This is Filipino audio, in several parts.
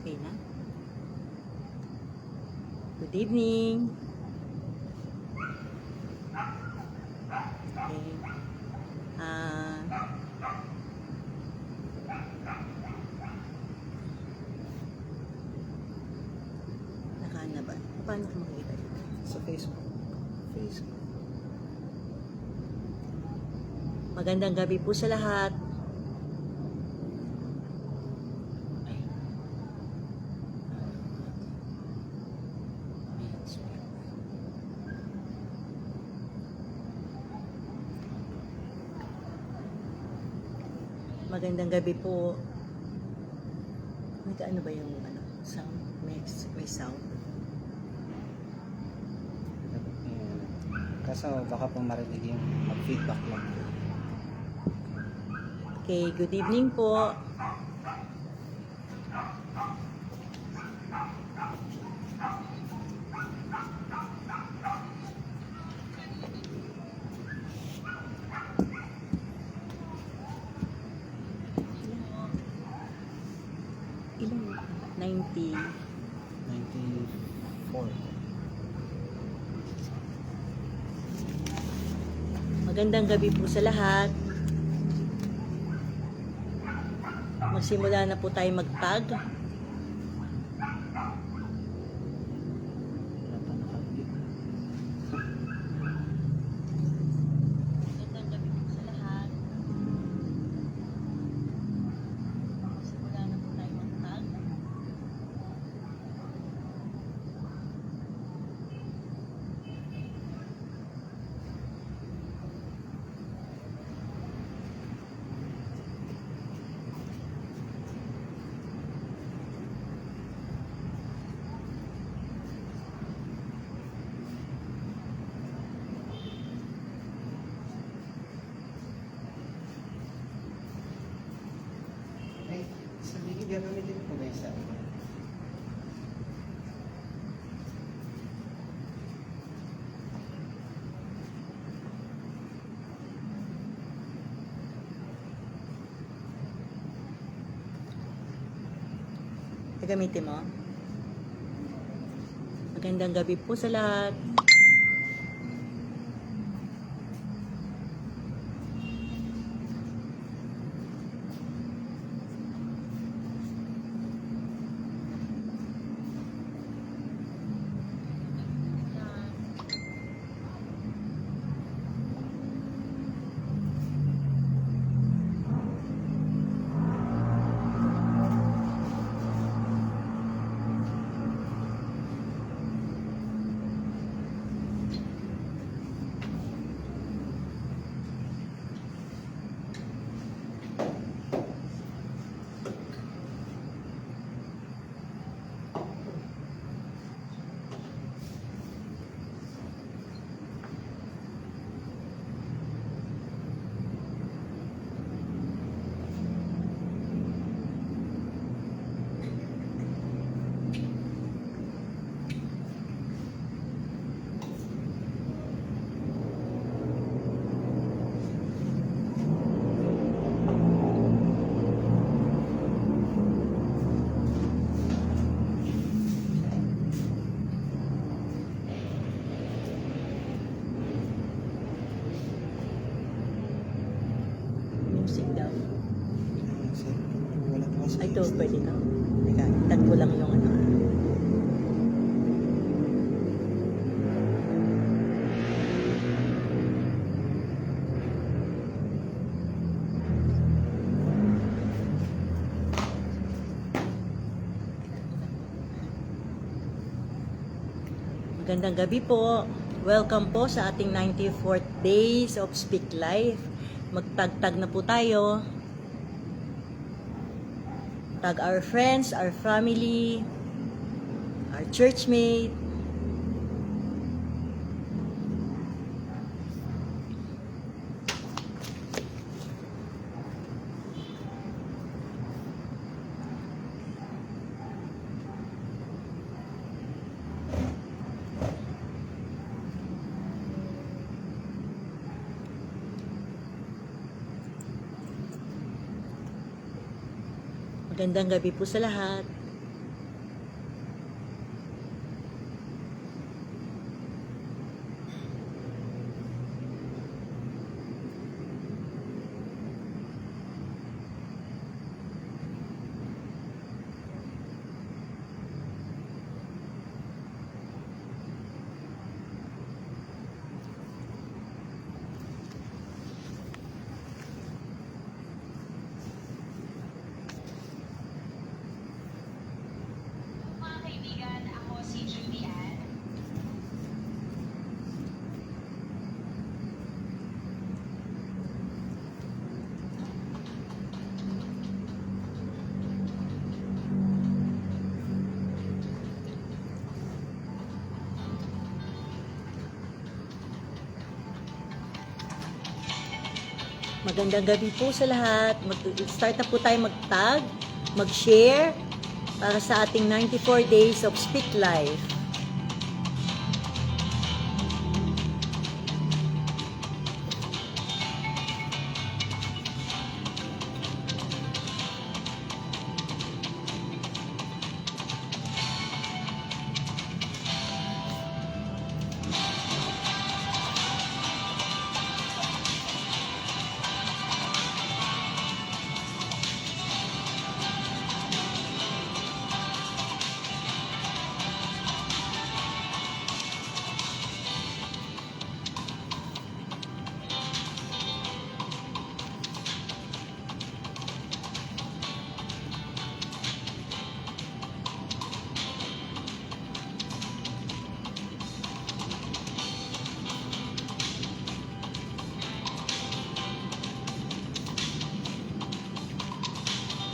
Okay na? Good evening. Okay. Nakana ba? Paano ko makikita dito? Sa Facebook. Magandang gabi po sa lahat. Magandang gabi po. Ano ba yung sound? May sound. Kaso baka po marinig yung mag-feedback lang. Okay, good evening po. Ilan? 90. 94. Magandang gabi po sa lahat. Magsimula na po tayo mag-tag. Magandang gabi po sa lahat. Magsimula na po tayo mag-tag. Ay, sa ligid gagamitin ko ba isa? Gagamitin mo. Magandang gabi po sa lahat. Music daw. Wala po kasi. Ay, ito, pwede na. Teka, tag ko lang yung ano. Magandang gabi po. Welcome po sa ating 94th days of Speak Life. Magtagtag na po tayo. Tag our friends, our family, our churchmate. Magandang gabi po sa lahat. Magandang gabi po sa lahat. Start na po tayo mag-tag, mag-share para sa ating 94 days of Speak Life.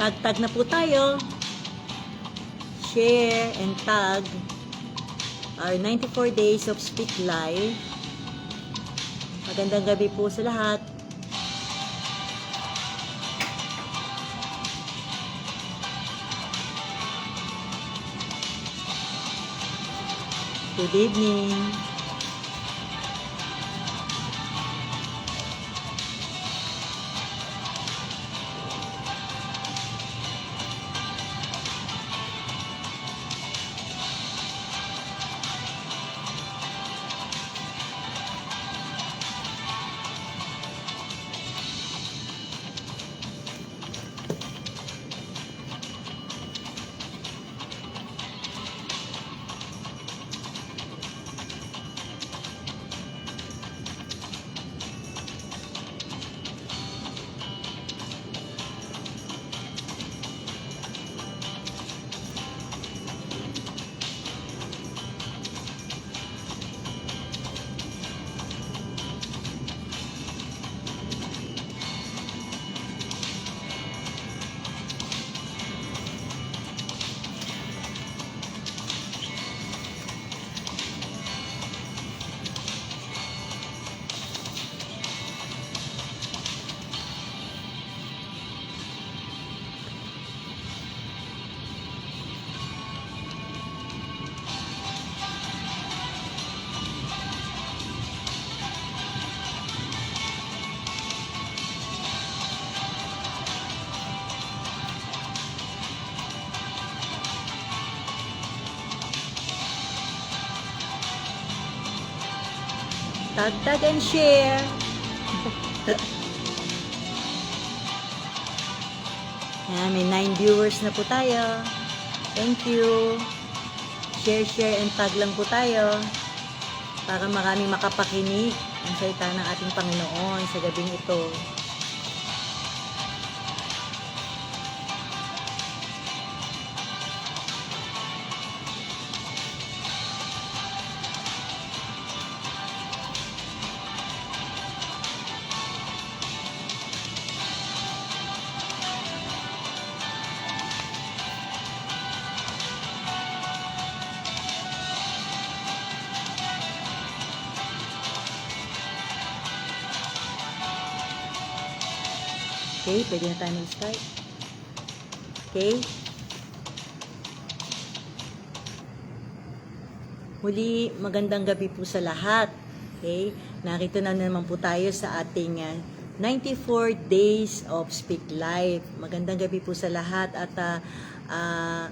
Tag-tag na po tayo. Share and tag our 94 days of Speak Life. Magandang gabi po sa lahat. Good evening. Tag-tag and share. Ayan, may 9 viewers na po tayo. Thank you. Share and tag lang po tayo para maraming makapakinig ang salita ng ating Panginoon sa gabing ito. Okay, pwede na tayo mag-start. Okay. Muli, magandang gabi po sa lahat. Okay, narito na naman po tayo sa ating 94 days of Speak Life. Magandang gabi po sa lahat at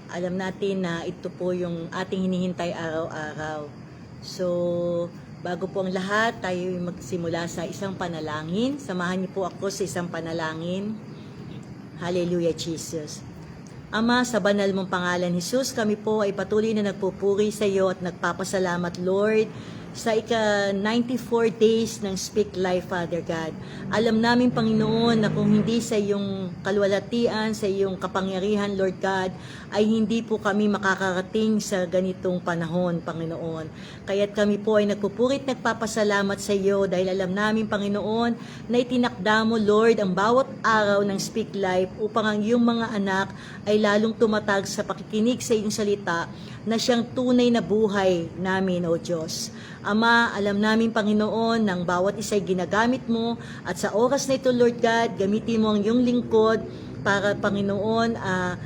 alam natin na ito po yung ating hinihintay araw-araw. So, bago po ang lahat, tayo magsimula sa isang panalangin. Samahan niyo po ako sa isang panalangin. Hallelujah, Jesus. Ama, sa banal mong pangalan, Jesus, kami po ay patuloy na nagpupuri sa iyo at nagpapasalamat, Lord, sa ika-94 days ng Speak Life, Father God. Alam namin, Panginoon, na kung hindi sa iyong kaluwalhatian, sa iyong kapangyarihan, Lord God, ay hindi po kami makakarating sa ganitong panahon, Panginoon. Kaya't kami po ay nagpupurit, nagpapasalamat sa iyo dahil alam namin, Panginoon, na itinakda mo, Lord, ang bawat araw ng Speak Life upang ang iyong mga anak ay lalong tumatag sa pakikinig sa iyong salita na siyang tunay na buhay namin, O Diyos. Ama, alam namin, Panginoon, ng bawat isa'y ginagamit mo at sa oras na ito, Lord God, gamitin mo ang iyong lingkod para, Panginoon,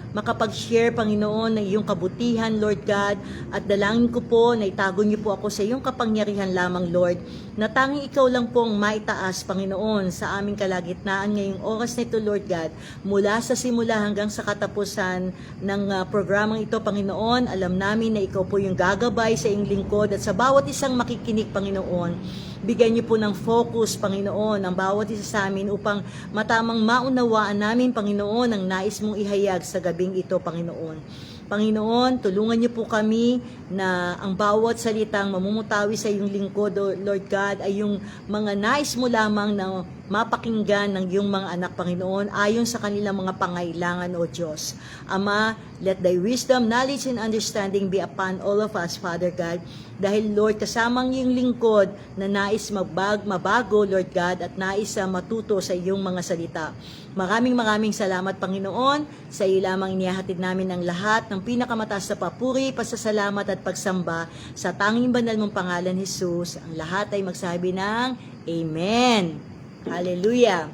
makapag-share, Panginoon, ng iyong kabutihan, Lord God, at dalangin ko po na itago niyo po ako sa iyong kapangyarihan lamang, Lord, na tanging ikaw lang pong maitaas, Panginoon, sa aming kalagitnaan ngayong oras na ito, Lord God, mula sa simula hanggang sa katapusan ng programang ito, Panginoon. Alam namin na ikaw po yung gagabay sa iyong lingkod at sa bawat isang makikinig, Panginoon. Bigyan niyo po ng focus, Panginoon, ang bawat isa sa amin upang matamang maunawaan namin, Panginoon, ang nais mong ihayag sa gabing ito, Panginoon. Panginoon, tulungan niyo po kami na ang bawat salitang mamumutawi sa iyong lingkod, Lord God, ay yung mga nais mo lamang na mapakinggan ng iyong mga anak, Panginoon, ayon sa kanilang mga pangailangan, O Diyos. Ama, let thy wisdom, knowledge, and understanding be upon all of us, Father God. Dahil, Lord, kasamang iyong lingkod na nais mabago, Lord God, at nais matuto sa iyong mga salita. Maraming salamat, Panginoon. Sa iyo lamang inihahatid namin ang lahat ng pinakamataas na papuri, pasasalamat at pagsamba sa tanging banal mong pangalan, Jesus. Ang lahat ay magsabi ng Amen. Hallelujah.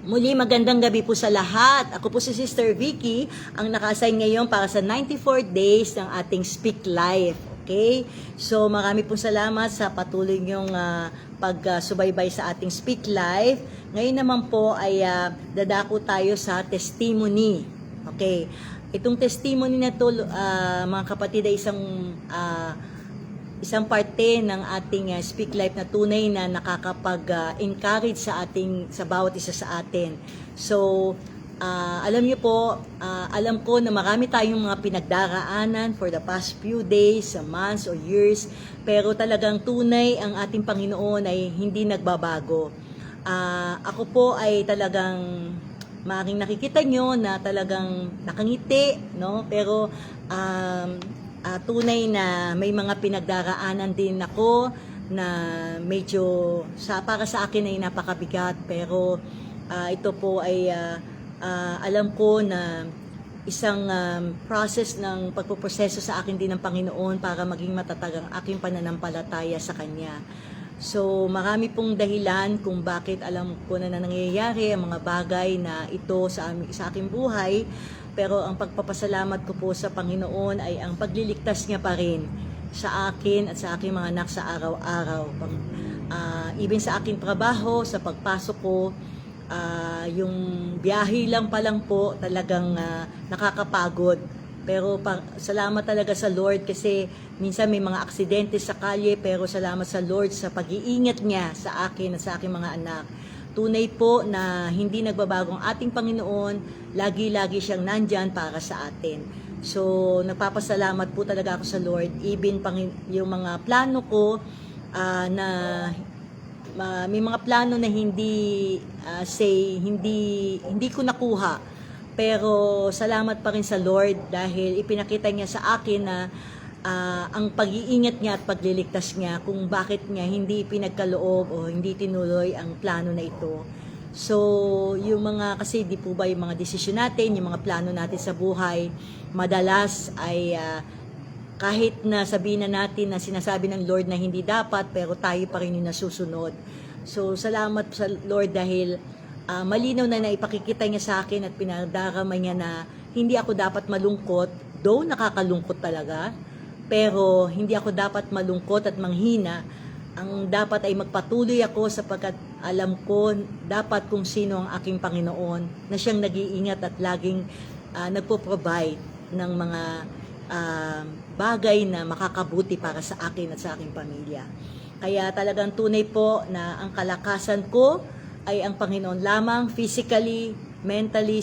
Muli, magandang gabi po sa lahat. Ako po si Sister Vicky, ang naka-assign ngayon para sa 94 days ng ating Speak Life. Okay? So, marami pong salamat sa patuloy niyong pagsubaybay sa ating Speak Life. Ngayon naman po ay dadako tayo sa testimony. Okay? Itong testimony na to, mga kapatid, ay isang parte ng ating Speak Life na tunay na nakakapag-encourage sa bawat isa sa atin. So, alam niyo po, alam ko na marami tayong mga pinagdaraanan for the past few days, months, or years, pero talagang tunay ang ating Panginoon ay hindi nagbabago. Ako po ay talagang maring nakikita nyo na talagang nakangiti, no? Pero tunay na may mga pinagdaraanan din ako na medyo para sa akin ay napakabigat, pero ito po ay alam ko na isang process ng pagpoproseso sa akin din ng Panginoon para maging matatag ang aking pananampalataya sa Kanya. So, marami pong dahilan kung bakit alam ko na nangyayari ang mga bagay na ito sa aking buhay. Pero ang pagpapasalamat ko po sa Panginoon ay ang pagliligtas niya pa rin sa akin at sa aking mga anak sa araw-araw. Even sa aking trabaho, sa pagpasok ko, yung biyahe lang pa lang po talagang nakakapagod. Pero salamat talaga sa Lord kasi minsan may mga aksidente sa kalye, pero salamat sa Lord sa pag-iingat niya sa akin at sa aking mga anak. Tunay po na hindi nagbabago ang ating Panginoon, lagi-lagi siyang nandyan para sa atin. So, nagpapasalamat po talaga ako sa Lord, even yung mga plano ko na may mga plano na hindi ko nakuha. Pero salamat pa rin sa Lord dahil ipinakita niya sa akin na ang pag-iingat niya at pagliligtas niya kung bakit niya hindi pinagkaloob o hindi tinuloy ang plano na ito. So, yung mga, kasi di po ba yung mga desisyon natin, yung mga plano natin sa buhay, madalas ay kahit na sabihin na natin na sinasabi ng Lord na hindi dapat, pero tayo pa rin yung nasusunod. So, salamat sa Lord dahil malinaw na naipakikita niya sa akin at pinagdarama niya na hindi ako dapat malungkot, though nakakalungkot talaga, pero hindi ako dapat malungkot at manghina. Ang dapat ay magpatuloy ako sapagkat alam ko dapat kung sino ang aking Panginoon na siyang nag-iingat at laging nagpo-provide ng mga bagay na makakabuti para sa akin at sa aking pamilya. Kaya talagang tunay po na ang kalakasan ko ay ang Panginoon lamang, physically, mentally,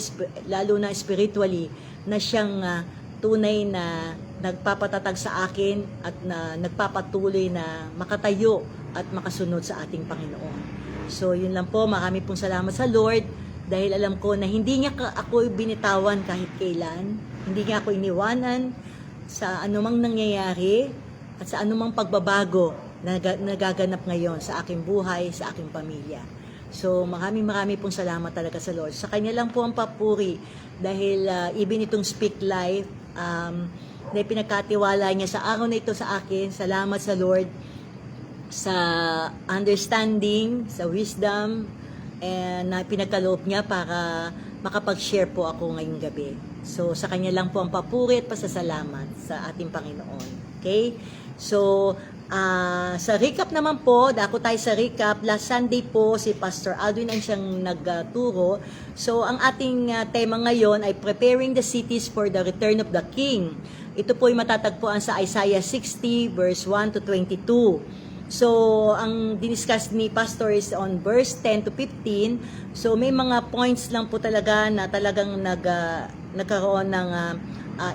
lalo na spiritually, na siyang tunay na nagpapatatag sa akin at na nagpapatuloy na makatayo at makasunod sa ating Panginoon. So, yun lang po. Marami pong salamat sa Lord dahil alam ko na hindi niya ako binitawan kahit kailan. Hindi niya ako iniwanan sa anumang nangyayari at sa anumang pagbabago na nagaganap ngayon sa aking buhay, sa aking pamilya. So, marami pong salamat talaga sa Lord. Sa Kanya lang po ang papuri dahil even itong Speak Life, na pinagkatiwala niya sa araw na ito sa akin. Salamat sa Lord. sa understanding, sa wisdom, and na pinagkaloob niya para makapag-share po ako ngayong gabi. So, sa kanya lang po ang papuri at pasasalamat sa ating Panginoon. Okay? So, sa recap naman po, dako tayo sa recap. Last Sunday po, si Pastor Aldwin ang siyang nagturo. So, ang ating tema ngayon ay Preparing the Cities for the Return of the King. Ito po ay matatagpuan sa Isaiah 60 verse 1 to 22. So, ang diniscuss ni Pastor is on verse 10 to 15. So, may mga points lang po talaga na talagang nagkaroon ng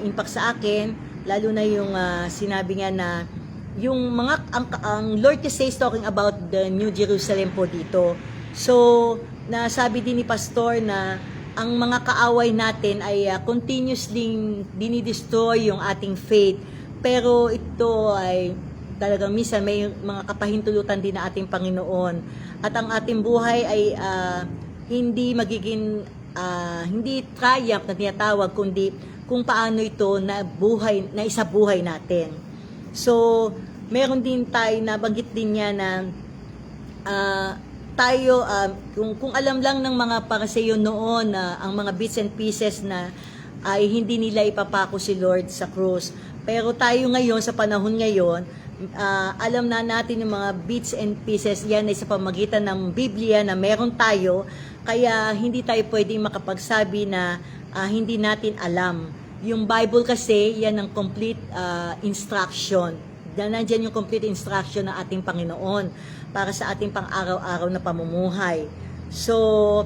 impact sa akin. Lalo na yung sinabi nga na yung ang Lord kasi is talking about the New Jerusalem po dito. So, nasabi din ni Pastor na ang mga kaaway natin ay continuously dinidestroy yung ating faith. Pero ito ay talagang minsan may mga kapahintulutan din na ating Panginoon. At ang ating buhay ay hindi magiging hindi triumph na tinatawag, kundi kung paano ito na isabuhay natin. So, meron din tayo, nabanggit din niya na tayo, kung alam lang ng mga Pariseo noon na ang mga bits and pieces na ay hindi nila ipapako si Lord sa krus. Pero tayo ngayon, sa panahon ngayon, alam na natin yung mga bits and pieces, yan ay sa pamagitan ng Biblia na meron tayo, kaya hindi tayo pwedeng makapagsabi na hindi natin alam. Yung Bible kasi, yan ang complete instruction. Nandiyan yung complete instruction ng ating Panginoon para sa ating pang-araw-araw na pamumuhay. So,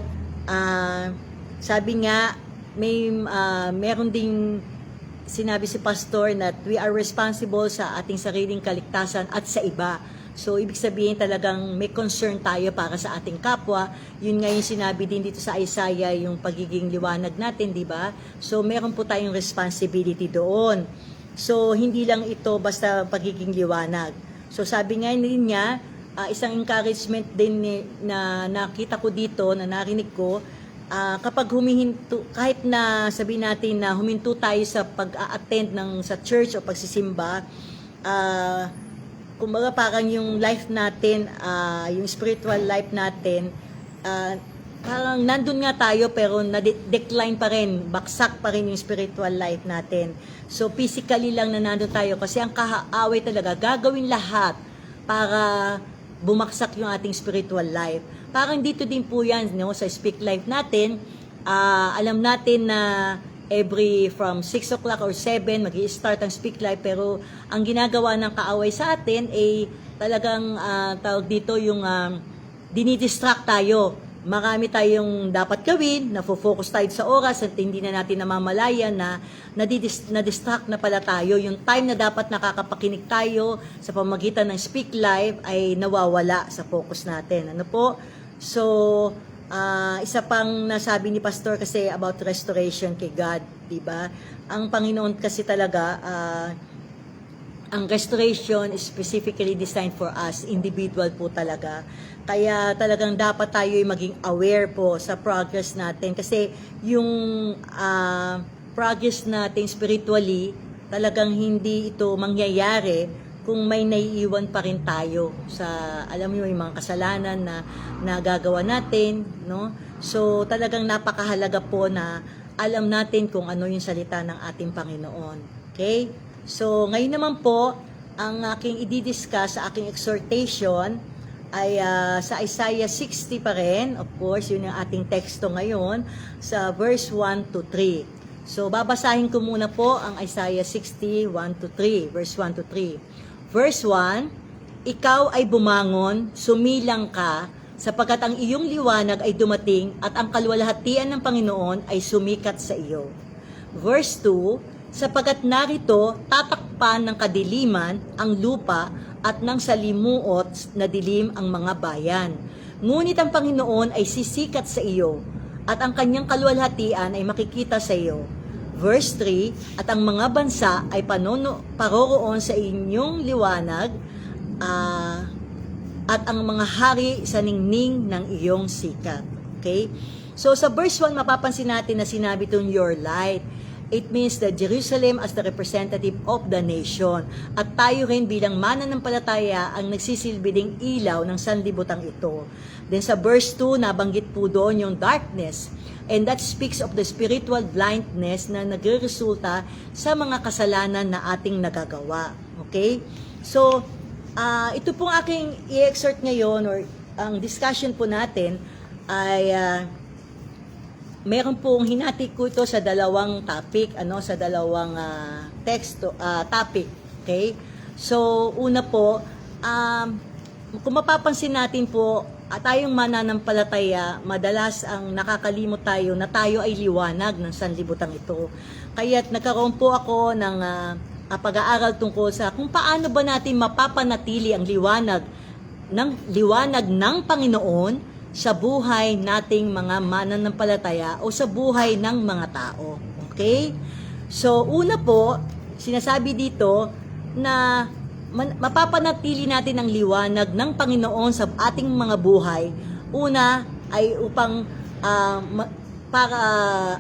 sabi nga, meron ding sinabi si Pastor na we are responsible sa ating sariling kaligtasan at sa iba. So, ibig sabihin talagang may concern tayo para sa ating kapwa. Yun nga yung sinabi din dito sa Isaiah, yung pagiging liwanag natin, di ba? So, meron po tayong responsibility doon. So, hindi lang ito basta pagiging liwanag. So, sabi nga niya, isang encouragement din na nakita ko dito, na narinig ko, kapag humihinto, kahit na sabihin natin na huminto tayo sa pag-a-attend sa church o pagsisimba, kumbaga parang yung life natin, yung spiritual life natin, parang nandun nga tayo pero na-decline pa rin, baksak pa rin yung spiritual life natin. So physically lang na nandun tayo kasi ang kaaway talaga gagawin lahat para bumaksak yung ating spiritual life. Parang dito din po yan, no, sa Speak Life natin, alam natin na every from 6 o'clock or 7, mag-i-start ang Speak Life, pero ang ginagawa ng kaaway sa atin ay talagang tawag dito yung dinidistract tayo. Marami tayong dapat gawin, nafo-focus tayo sa oras at hindi na natin namamalayan na na-distract na pala tayo. Yung time na dapat nakakapakinig tayo sa pamagitan ng Speak Live ay nawawala sa focus natin. Ano po? So, isa pang nasabi ni Pastor kasi about restoration kay God, di ba? Ang Panginoon kasi talaga, ang restoration is specifically designed for us, individual po talaga. Kaya talagang dapat tayo ay maging aware po sa progress natin. Kasi yung progress natin spiritually, talagang hindi ito mangyayari kung may naiiwan pa rin tayo sa, alam mo yung mga kasalanan na nagagawa natin, no? So, talagang napakahalaga po na alam natin kung ano yung salita ng ating Panginoon. Okay? So, ngayon naman po, ang aking i-discuss sa aking exhortation ay sa Isaiah 60 pa rin. Of course, yun yung ating teksto ngayon sa verse 1 to 3. So, babasahin ko muna po ang Isaiah 60, 1 to 3, verse 1 to 3. Verse 1, ikaw ay bumangon, sumilang ka, sapagkat ang iyong liwanag ay dumating at ang kaluwalhatian ng Panginoon ay sumikat sa iyo. Verse 2, sapagkat narito tatakpan ng kadiliman ang lupa at ng salimuot na dilim ang mga bayan. Ngunit ang Panginoon ay sisikat sa iyo at ang kanyang kaluwalhatian ay makikita sa iyo. Verse 3, at ang mga bansa ay paroroon sa inyong liwanag at ang mga hari sa ningning ng iyong sikat. Okay? So sa verse 1, mapapansin natin na sinabi itong your light. It means that Jerusalem as the representative of the nation. At tayo rin bilang mananampalataya ang nagsisilbi ding ilaw ng sanlibutan ito. Then sa verse 2, nabanggit po doon yung darkness. And that speaks of the spiritual blindness na nagreresulta sa mga kasalanan na ating nagagawa. Okay? So, ito pong aking i-exhort ngayon or ang discussion po natin ay meron pong hinati ko ito sa dalawang topic, sa dalawang topic. Okay? So, una po, kung mapapansin natin po, tayong mananampalataya, madalas ang nakakalimot tayo na tayo ay liwanag ng sanlibutan ito. Kaya't nagkaroon po ako ng pag-aaral tungkol sa kung paano ba natin mapapanatili ang liwanag ng Panginoon sa buhay nating mga mananampalataya o sa buhay ng mga tao. Okay? So, una po, sinasabi dito na mapapanatili natin ang liwanag ng Panginoon sa ating mga buhay. Una ay upang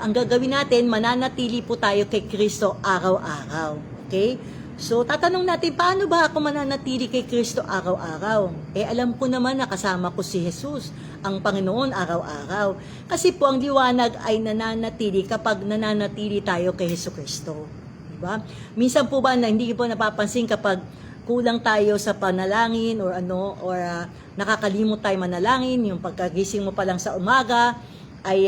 ang gagawin natin, mananatili po tayo kay Kristo araw-araw. Okay? So, tatanong natin, paano ba ako mananatili kay Kristo araw-araw? Alam ko naman na kasama ko si Jesus, ang Panginoon araw-araw. Kasi po, ang liwanag ay nananatili kapag nananatili tayo kay Jesucristo. Diba? Minsan po ba na hindi po napapansin kapag kulang tayo sa panalangin or nakakalimot tayo manalangin, yung pagkagising mo pa lang sa umaga ay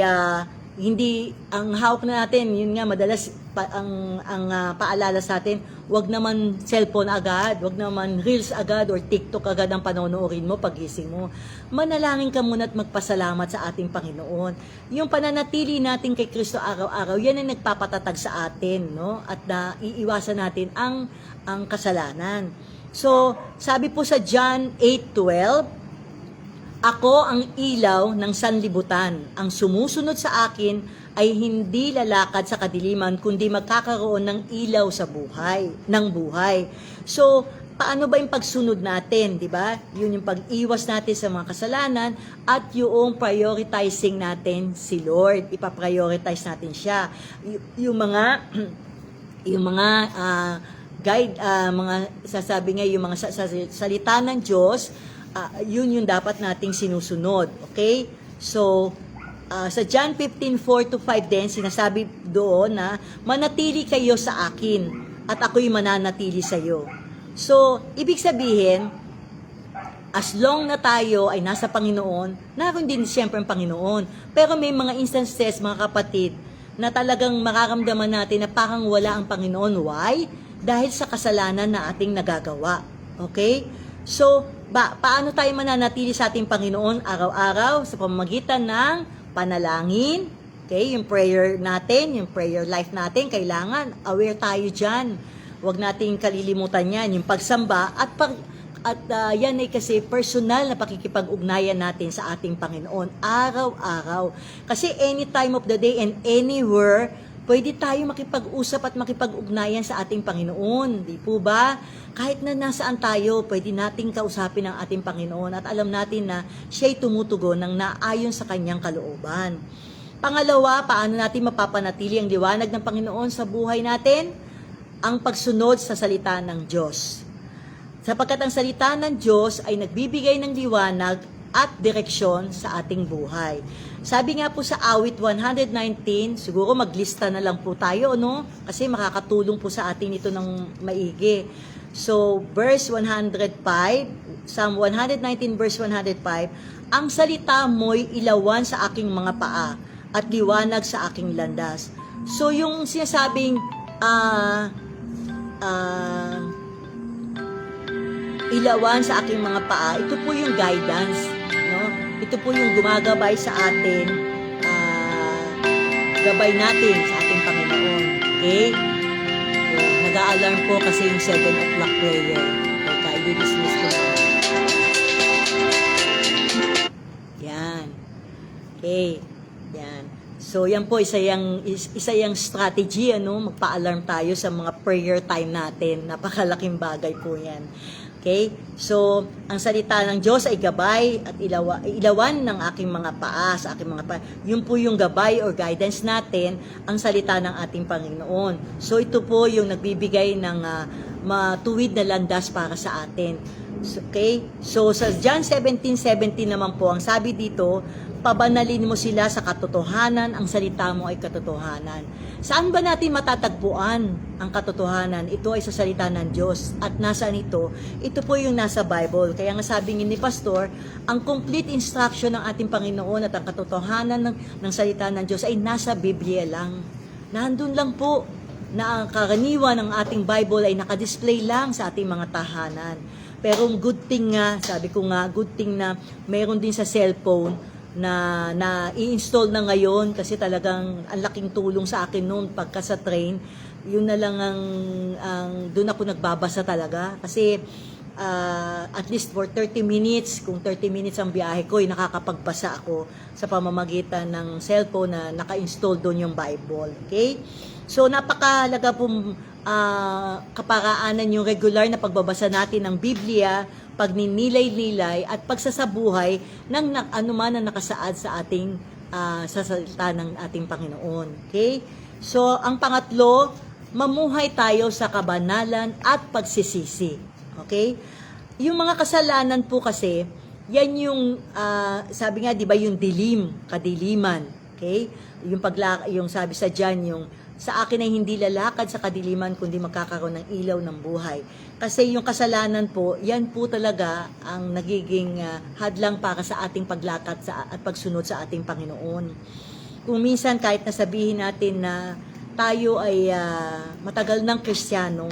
hindi ang hawak na natin, yun nga madalas ang paalala sa atin, wag naman cellphone agad, wag naman reels agad or TikTok agad ang panonoorin mo pagising mo. Manalangin ka muna at magpasalamat sa ating Panginoon. Yung pananatili natin kay Kristo araw-araw, yan ang nagpapatatag sa atin, no? At iiwasan natin ang kasalanan. So, sabi po sa John 8:12, ako ang ilaw ng sanlibutan. Ang sumusunod sa akin ay hindi lalakad sa kadiliman, kundi magkakaroon ng ilaw sa buhay. So, paano ba yung pagsunod natin, di ba? Yun yung pag-iwas natin sa mga kasalanan at yung prioritizing natin si Lord. Ipa-prioritize natin siya. Yung mga guide, mga sasabi nga, yung mga salita ng Diyos, yun yung dapat nating sinusunod. Okay? So, sa John 15:4-5 din, sinasabi doon na manatili kayo sa akin at ako'y mananatili sa iyo. So, ibig sabihin, as long na tayo ay nasa Panginoon, naroon din siyempre ang Panginoon. Pero may mga instances, mga kapatid, na talagang mararamdaman natin na parang wala ang Panginoon. Why? Dahil sa kasalanan na ating nagagawa. Okay? So, paano tayo mananatili sa ating Panginoon araw-araw? Sa pamamagitan ng panalangin, okay? Yung prayer natin, yung prayer life natin, kailangan aware tayo dyan. Huwag nating kalilimutan yan, yung pagsamba at yan ay kasi personal na pakikipag-ugnayan natin sa ating Panginoon araw-araw. Kasi any time of the day and anywhere, pwede tayo makipag-usap at makipag-ugnayan sa ating Panginoon. Di po ba? Kahit na nasaan tayo, pwede nating kausapin ang ating Panginoon at alam natin na siya'y tumutugon ng naayon sa kanyang kalooban. Pangalawa, paano natin mapapanatili ang liwanag ng Panginoon sa buhay natin? Ang pagsunod sa salita ng Diyos. Sapagkat ang salita ng Diyos ay nagbibigay ng liwanag at direksyon sa ating buhay. Sabi nga po sa awit 119, siguro maglista na lang po tayo, no? Kasi makakatulong po sa atin ito ng maigi. So, verse 105, Psalm 119 verse 105, ang salita mo'y ilawan sa aking mga paa at liwanag sa aking landas. So, yung sinasabing ilawan sa aking mga paa, ito po yung guidance, no? Ito po yung gumagabay sa atin, gabay natin sa ating Panginoon. Okay? So, nag-a-alarm po kasi yung 7 o'clock prayer. Okay, i-dismiss ko na. Yan. Okay. Yan. So, yan po, isa yung strategy, magpa-alarm tayo sa mga prayer time natin. Napakalaking bagay po yan. Okay? So, ang salita ng Diyos ay gabay at ilawan ng aking mga paa, sa aking mga paa. Yun po yung gabay or guidance natin, ang salita ng ating Panginoon. So, ito po yung nagbibigay ng matuwid na landas para sa atin. Okay? So, sa John 17:17 naman po, ang sabi dito, pabanalin mo sila sa katotohanan, ang salita mo ay katotohanan. Saan ba natin matatagpuan ang katotohanan? Ito ay sa salita ng Diyos. At nasaan ito? Ito po yung nasa Bible. Kaya nga sabi ni Pastor, ang complete instruction ng ating Panginoon at ang katotohanan ng salita ng Diyos ay nasa Biblia lang. Nandun lang po na ang karaniwan ng ating Bible ay nakadisplay lang sa ating mga tahanan. Pero good thing nga, sabi ko nga, good thing na mayroon din sa cellphone na i-install na ngayon kasi talagang ang laking tulong sa akin noon pagka sa train. Yun na lang ang doon ako nagbabasa talaga kasi at least for 30 minutes, kung 30 minutes ang biyahe ko, nakakapagbasa ako sa pamamagitan ng cellphone na naka-install doon yung Bible. Okay? So napakahalaga pong kaparaanan yung regular na pagbabasa natin ng Biblia, pagninilay-nilay at pagsasabuhay ng anuman na nakasaad sa ating sa salita ng ating Panginoon. Okay? So, ang pangatlo, mamuhay tayo sa kabanalan at pagsisisi. Okay? Yung mga kasalanan po kasi, yan yung sabi nga 'di ba yung kadiliman. Okay? Yung sabi sa John, yung sa akin ay hindi lalakad sa kadiliman kundi magkakaroon ng ilaw ng buhay. Kasi yung kasalanan po, yan po talaga ang nagiging hadlang para sa ating paglakad at pagsunod sa ating Panginoon. Kung minsan kahit nasabihin natin na tayo ay matagal ng Kristiyano,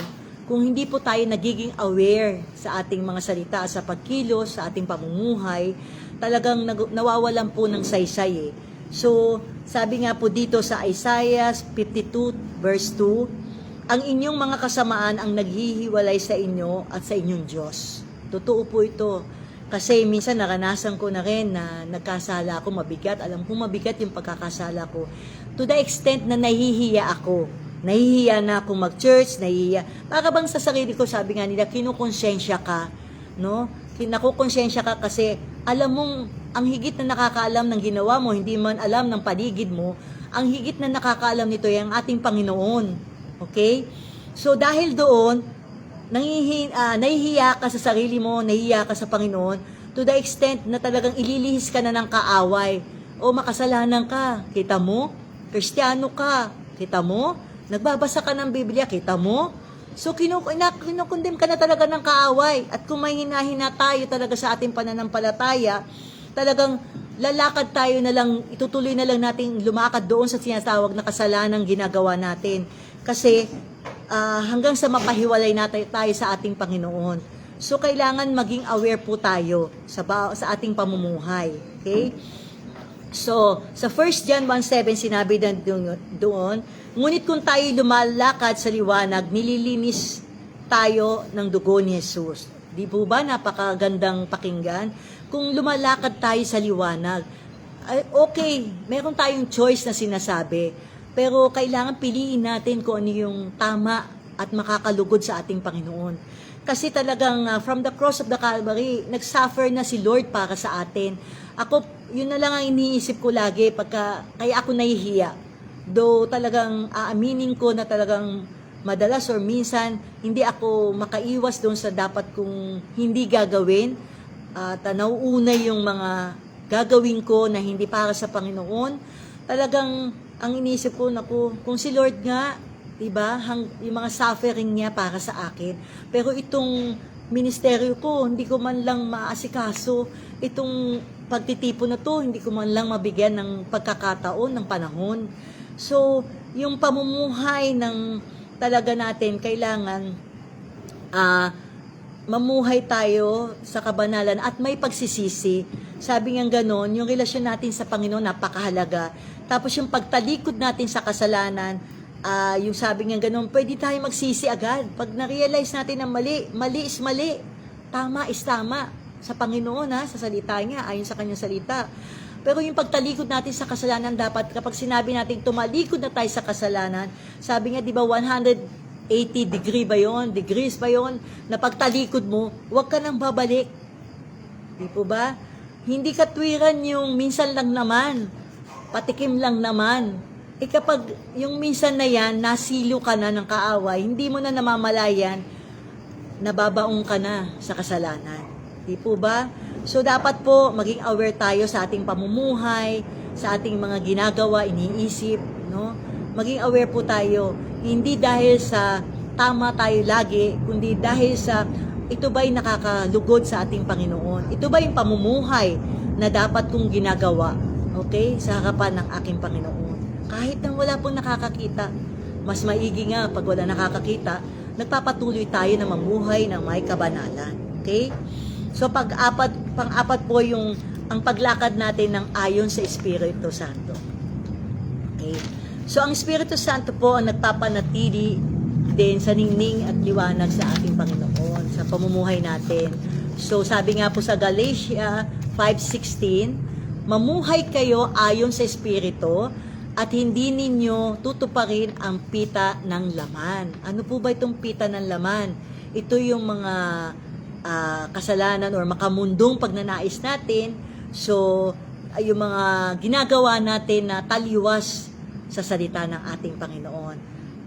kung hindi po tayo nagiging aware sa ating mga salita, sa pagkilos, sa ating pamumuhay, talagang nawawalan po ng saysay eh. So, sabi nga po dito sa Isaiah 52 verse 2, ang inyong mga kasamaan ang naghihiwalay sa inyo at sa inyong Diyos. Totoo po ito. Kasi minsan naranasan ko na rin na nagkasala ako mabigat. Alam ko mabigat yung pagkakasala ko. To the extent na nahihiya ako. Nahihiya na akong mag-church, nahihiya. Para bang sa sarili ko, sabi nga nila, kinukonsensya ka. No? Nakukonsensya ka kasi alam mong ang higit na nakakaalam ng ginawa mo, hindi man alam ng paligid mo, ang higit na nakakaalam nito ay ang ating Panginoon. Okay? So dahil doon, nahihiya ka sa sarili mo, nahihiya ka sa Panginoon, to the extent na talagang ililihis ka na ng kaaway. O makasalanan ka, kita mo? Kristiyano ka, kita mo? Nagbabasa ka ng Biblia, kita mo? So kinukondem ka na talaga ng kaaway. At kung may hinahina tayo talaga sa ating pananampalataya, talagang lalakad tayo na lang, itutuloy na lang natin lumakad doon sa sinasawag na kasalanang ginagawa natin. Kasi hanggang sa mapahiwalay natin tayo sa ating Panginoon. So kailangan maging aware po tayo sa ating pamumuhay. Okay? So, sa 1 John 1:7 sinabi doon, ngunit kung tayo lumalakad sa liwanag, nililinis tayo ng dugo ni Jesus. Di po ba napakagandang pakinggan? Kung lumalakad tayo sa liwanag, okay, meron tayong choice na sinasabi, pero kailangan piliin natin kung ano yung tama at makakalugod sa ating Panginoon. Kasi talagang from the cross of the Calvary, nagsuffer na si Lord para sa atin. Ako, yun na lang ang iniisip ko lagi, kaya ako nahihiya. Though talagang aaminin ko na talagang madalas or minsan, hindi ako makaiwas doon sa dapat kong hindi gagawin. At nauunay yung mga gagawin ko na hindi para sa Panginoon. Talagang ang iniisip ko, kung si Lord nga, diba, yung mga suffering niya para sa akin. Pero itong ministeryo ko, hindi ko man lang maasikaso. Itong pagtitipon na to, hindi ko man lang mabigyan ng pagkakataon, ng panahon. So, yung pamumuhay ng talaga natin, kailangan mamuhay tayo sa kabanalan at may pagsisisi. Sabi nga ganon, yung relasyon natin sa Panginoon napakahalaga. Tapos yung pagtalikod natin sa kasalanan, yung sabi nga ganon, pwede tayo magsisi agad. Pag na-realize natin na mali is mali. Tama is tama. Sa Panginoon, sa salita niya, ayon sa kanyang salita. Pero yung pagtalikod natin sa kasalanan, dapat kapag sinabi natin tumalikod na tayo sa kasalanan, sabi nga, di ba, 100 80 degree ba yon, degrees ba yon, na pagtalikod mo, huwag ka nang babalik. Di po ba? Hindi katwiran yung minsan lang naman, patikim lang naman. Kapag yung minsan na yan, nasilo ka na ng kaaway, hindi mo na namamalayan, nababaong ka na sa kasalanan. Di po ba? So dapat po maging aware tayo sa ating pamumuhay, sa ating mga ginagawa, iniisip, no? Maging aware po tayo, hindi dahil sa tama tayo lagi, kundi dahil sa ito ba'y nakakalugod sa ating Panginoon? Ito ba yung pamumuhay na dapat kong ginagawa, okay, sa harapan ng aking Panginoon? Kahit nang wala pong nakakakita, mas maigi nga pag wala nakakakita, nagpapatuloy tayo na mamuhay ng may kabanalan. Okay? So pang-apat po yung ang paglakad natin ng ayon sa Espiritu Santo. Okay? So ang Espiritu Santo po ang nagpapanatili din sa ningning at liwanag sa ating Panginoon, sa pamumuhay natin. So sabi nga po sa Galatia 5:16, mamuhay kayo ayon sa Espiritu at hindi ninyo tutuparin ang pita ng laman. Ano po ba itong pita ng laman? Ito yung mga kasalanan or makamundong pagnanais natin. So, yung mga ginagawa natin na taliwas sa salita ng ating Panginoon.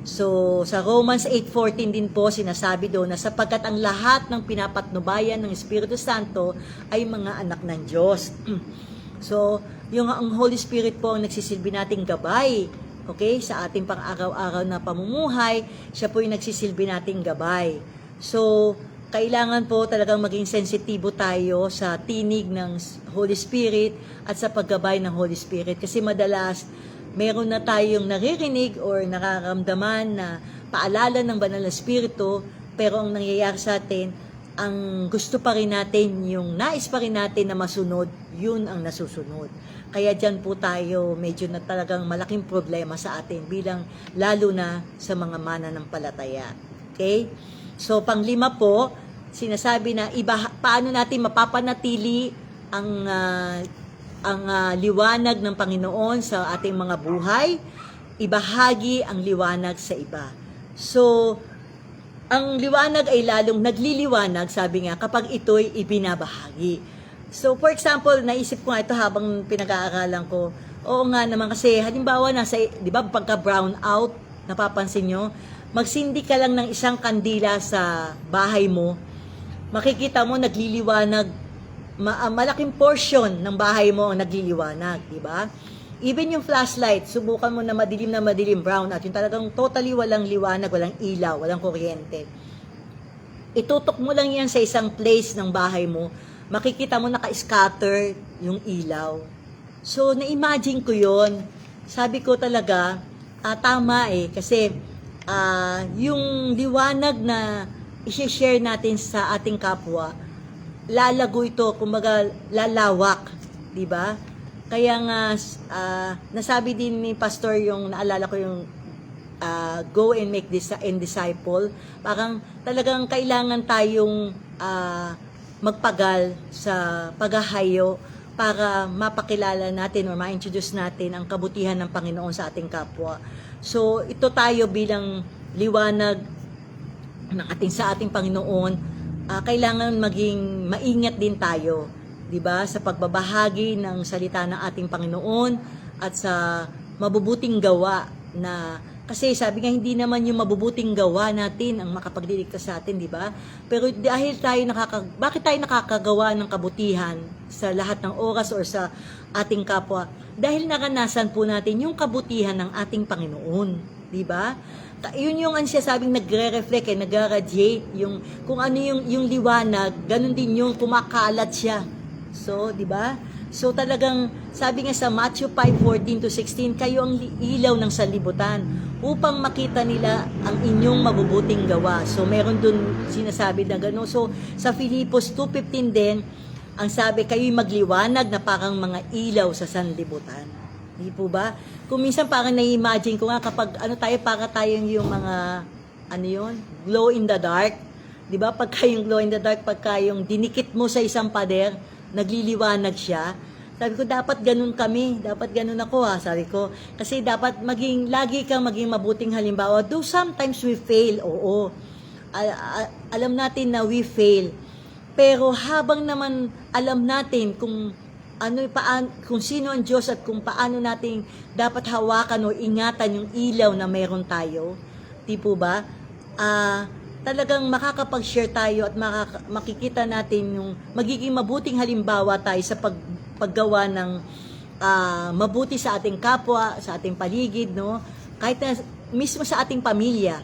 So, sa Romans 8:14 din po, sinasabi doon na sapagkat ang lahat ng pinapatnubayan ng Espiritu Santo ay mga anak ng Diyos. So, ang Holy Spirit po ang nagsisilbi nating gabay, okay, sa ating pang-araw-araw na pamumuhay, siya po yung nagsisilbi nating gabay. So, kailangan po talagang maging sensitibo tayo sa tinig ng Holy Spirit at sa paggabay ng Holy Spirit. Kasi madalas, meron na tayong naririnig or nararamdaman na paalala ng Banal na Espiritu, pero ang nangyayari sa atin, ang gusto pa rin natin, yung nais pa rin natin na masunod, yun ang nasusunod. Kaya dyan po tayo medyo na talagang malaking problema sa atin bilang lalo na sa mga mananampalataya. Okay? So, panglima po, sinasabi na paano natin mapapanatili ang liwanag ng Panginoon sa ating mga buhay, ibahagi ang liwanag sa iba. So, ang liwanag ay lalong nagliliwanag, sabi nga, kapag ito'y ibinabahagi. So, for example, naisip ko nga ito habang pinag-aaralan ko, oo nga naman kasi, halimbawa, di ba, pagka brown out, napapansin nyo, magsindi ka lang ng isang kandila sa bahay mo, makikita mo nagliliwanag, malaking portion ng bahay mo ang nagliliwanag, di ba? Even yung flashlight, subukan mo na madilim, brown at yung talagang totally walang liwanag, walang ilaw, walang kuryente. Itutok mo lang yan sa isang place ng bahay mo, makikita mo naka-scatter yung ilaw. So, na-imagine ko yon. Sabi ko talaga, tama kasi yung liwanag na i-share natin sa ating kapwa, lalago ito, kumbaga lalawak, di ba? Kaya nga, nasabi din ni Pastor yung, naalala ko yung go and make and disciple, parang talagang kailangan tayong magpagal sa paghahayo para mapakilala natin or ma-introduce natin ang kabutihan ng Panginoon sa ating kapwa. So, ito tayo bilang liwanag sa ating Panginoon, kailangan maging maingat din tayo, 'di ba, sa pagbabahagi ng salita ng ating Panginoon at sa mabubuting gawa na kasi sabi nga hindi naman yung mabubuting gawa natin ang makapagdiligtas sa atin, 'di ba? Pero dahil tayo bakit tayo nakakagawa ng kabutihan sa lahat ng oras or sa ating kapwa? Dahil naranasan po natin yung kabutihan ng ating Panginoon, 'di ba? Yun yung sabing nagre-reflect nag-radiate yung kung ano yung liwanag, ganun din yung kumakalat siya. So, 'di ba? So talagang sabi nga sa Matthew 5:14-16, kayo ang ilaw ng sanlibutan upang makita nila ang inyong mabubuting gawa. So meron dun sinasabi na gano'n. So sa Filipos 2:15 din, ang sabi, kayo'y magliwanag na parang mga ilaw sa sanlibutan. Hindi po ba? Kung minsan parang na-imagine ko nga kapag para tayong yung mga glow in the dark. 'Di ba? Pagka yung glow in the dark, pagka yung dinikit mo sa isang pader, nagliliwanag siya. Sabi ko, dapat ganun kami. Dapat ganun ako sabi ko. Kasi dapat lagi kang maging mabuting halimbawa. Though sometimes we fail, oo. Alam natin na we fail. Pero habang naman alam natin kung kung sino ang Diyos at kung paano natin dapat hawakan o ingatan yung ilaw na meron tayo, di po ba? Talagang makakapag-share tayo at makikita natin yung magiging mabuting halimbawa tayo sa paggawa ng mabuti sa ating kapwa, sa ating paligid, no? Kahit na mismo sa ating pamilya.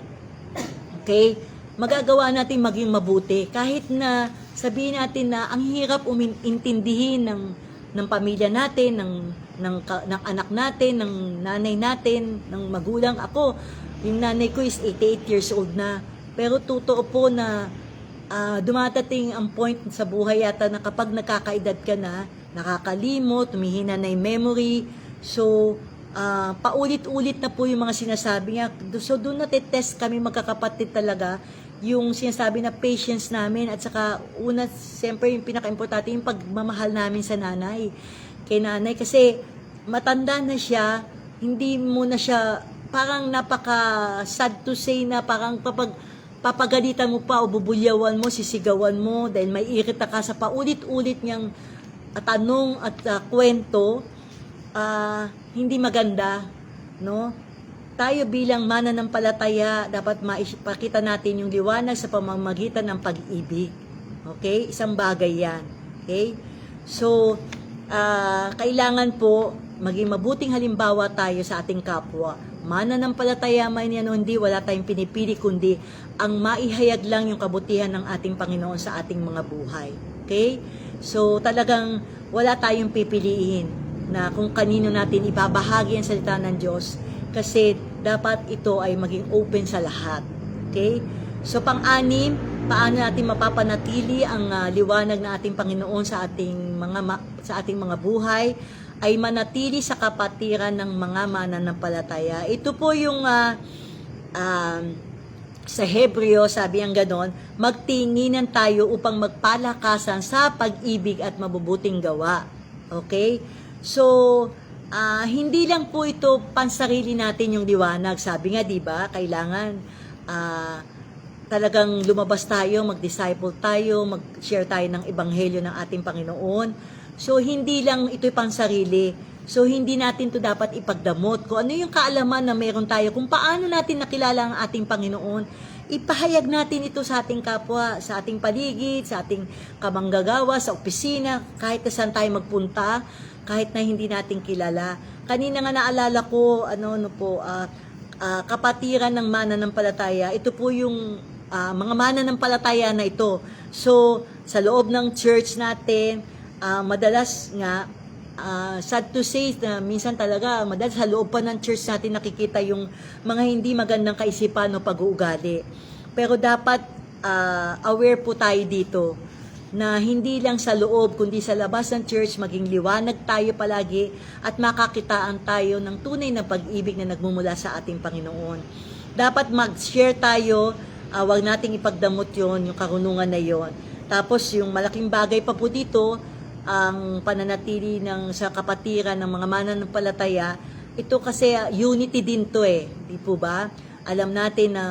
Okay? Magagawa natin maging mabuti. Kahit na sabihin natin na ang hirap intindihin ng pamilya natin, ng anak natin, ng nanay natin, ng magulang. Ako, yung nanay ko is 88 years old na. Pero totoo po na dumadating ang point sa buhay yata na kapag nakakaedad ka na, nakakalimot, tumihina na yung memory. So, paulit-ulit na po yung mga sinasabi niya. So, doon natetest kami magkakapatid talaga yung sinasabi na patience namin at saka una, siyempre yung pinaka-importante yung pagmamahal namin sa nanay. Kay nanay kasi matanda na siya, hindi mo na siya, parang napaka-sad to say na parang papagalitan mo pa o bubulyawan mo, sisigawan mo dahil may irita ka sa paulit-ulit niyang tanong at kwento, hindi maganda, no? Tayo bilang mananampalataya, dapat maipakita natin yung liwanag sa pamamagitan ng pag-ibig. Okay? Isang bagay yan. Okay? So, kailangan po maging mabuting halimbawa tayo sa ating kapwa. Mananampalataya man yan o hindi, wala tayong pinipili, kundi ang maihayag lang yung kabutihan ng ating Panginoon sa ating mga buhay. Okay? So, talagang wala tayong pipiliin na kung kanino natin ibabahagi ang salita ng Diyos kasi dapat ito ay maging open sa lahat. Okay? So, pang-anim, paano natin mapapanatili ang liwanag ng ating Panginoon sa ating mga buhay ay manatili sa kapatiran ng mga mananampalataya. Ito po yung sa Hebreo, sabi ang ganon, magtinginan tayo upang magpalakasan sa pag-ibig at mabubuting gawa. Okay? So, hindi lang po ito pansarili natin yung liwanag. Sabi nga, di ba, kailangan talagang lumabas tayo, mag-disciple tayo, mag-share tayo ng ebanghelyo ng ating Panginoon. So, hindi lang ito'y pansarili. So, hindi natin to dapat ipagdamot. Kung ano yung kaalaman na meron tayo, kung paano natin nakilala ang ating Panginoon, ipahayag natin ito sa ating kapwa, sa ating paligid, sa ating kamanggagawa, sa opisina, kahit na saan tayo magpunta, kahit na hindi natin kilala. Kanina nga naalala ko, kapatiran ng mananampalataya. Ito po yung mga mananampalataya na ito. So, sa loob ng church natin, madalas nga, sad to say na minsan talaga, madalas sa loob pa ng church natin nakikita yung mga hindi magandang kaisipan o pag-uugali. Pero dapat aware po tayo dito na hindi lang sa loob kundi sa labas ng church maging liwanag tayo palagi at makakitaan tayo ng tunay na pag-ibig na nagmumula sa ating Panginoon. Dapat mag-share tayo, wag nating ipagdamot yon, yung karunungan na yon. Tapos yung malaking bagay pa po dito, ang pananatili sa kapatiran ng mga mananampalataya, ito kasi unity din to di po ba? Alam natin na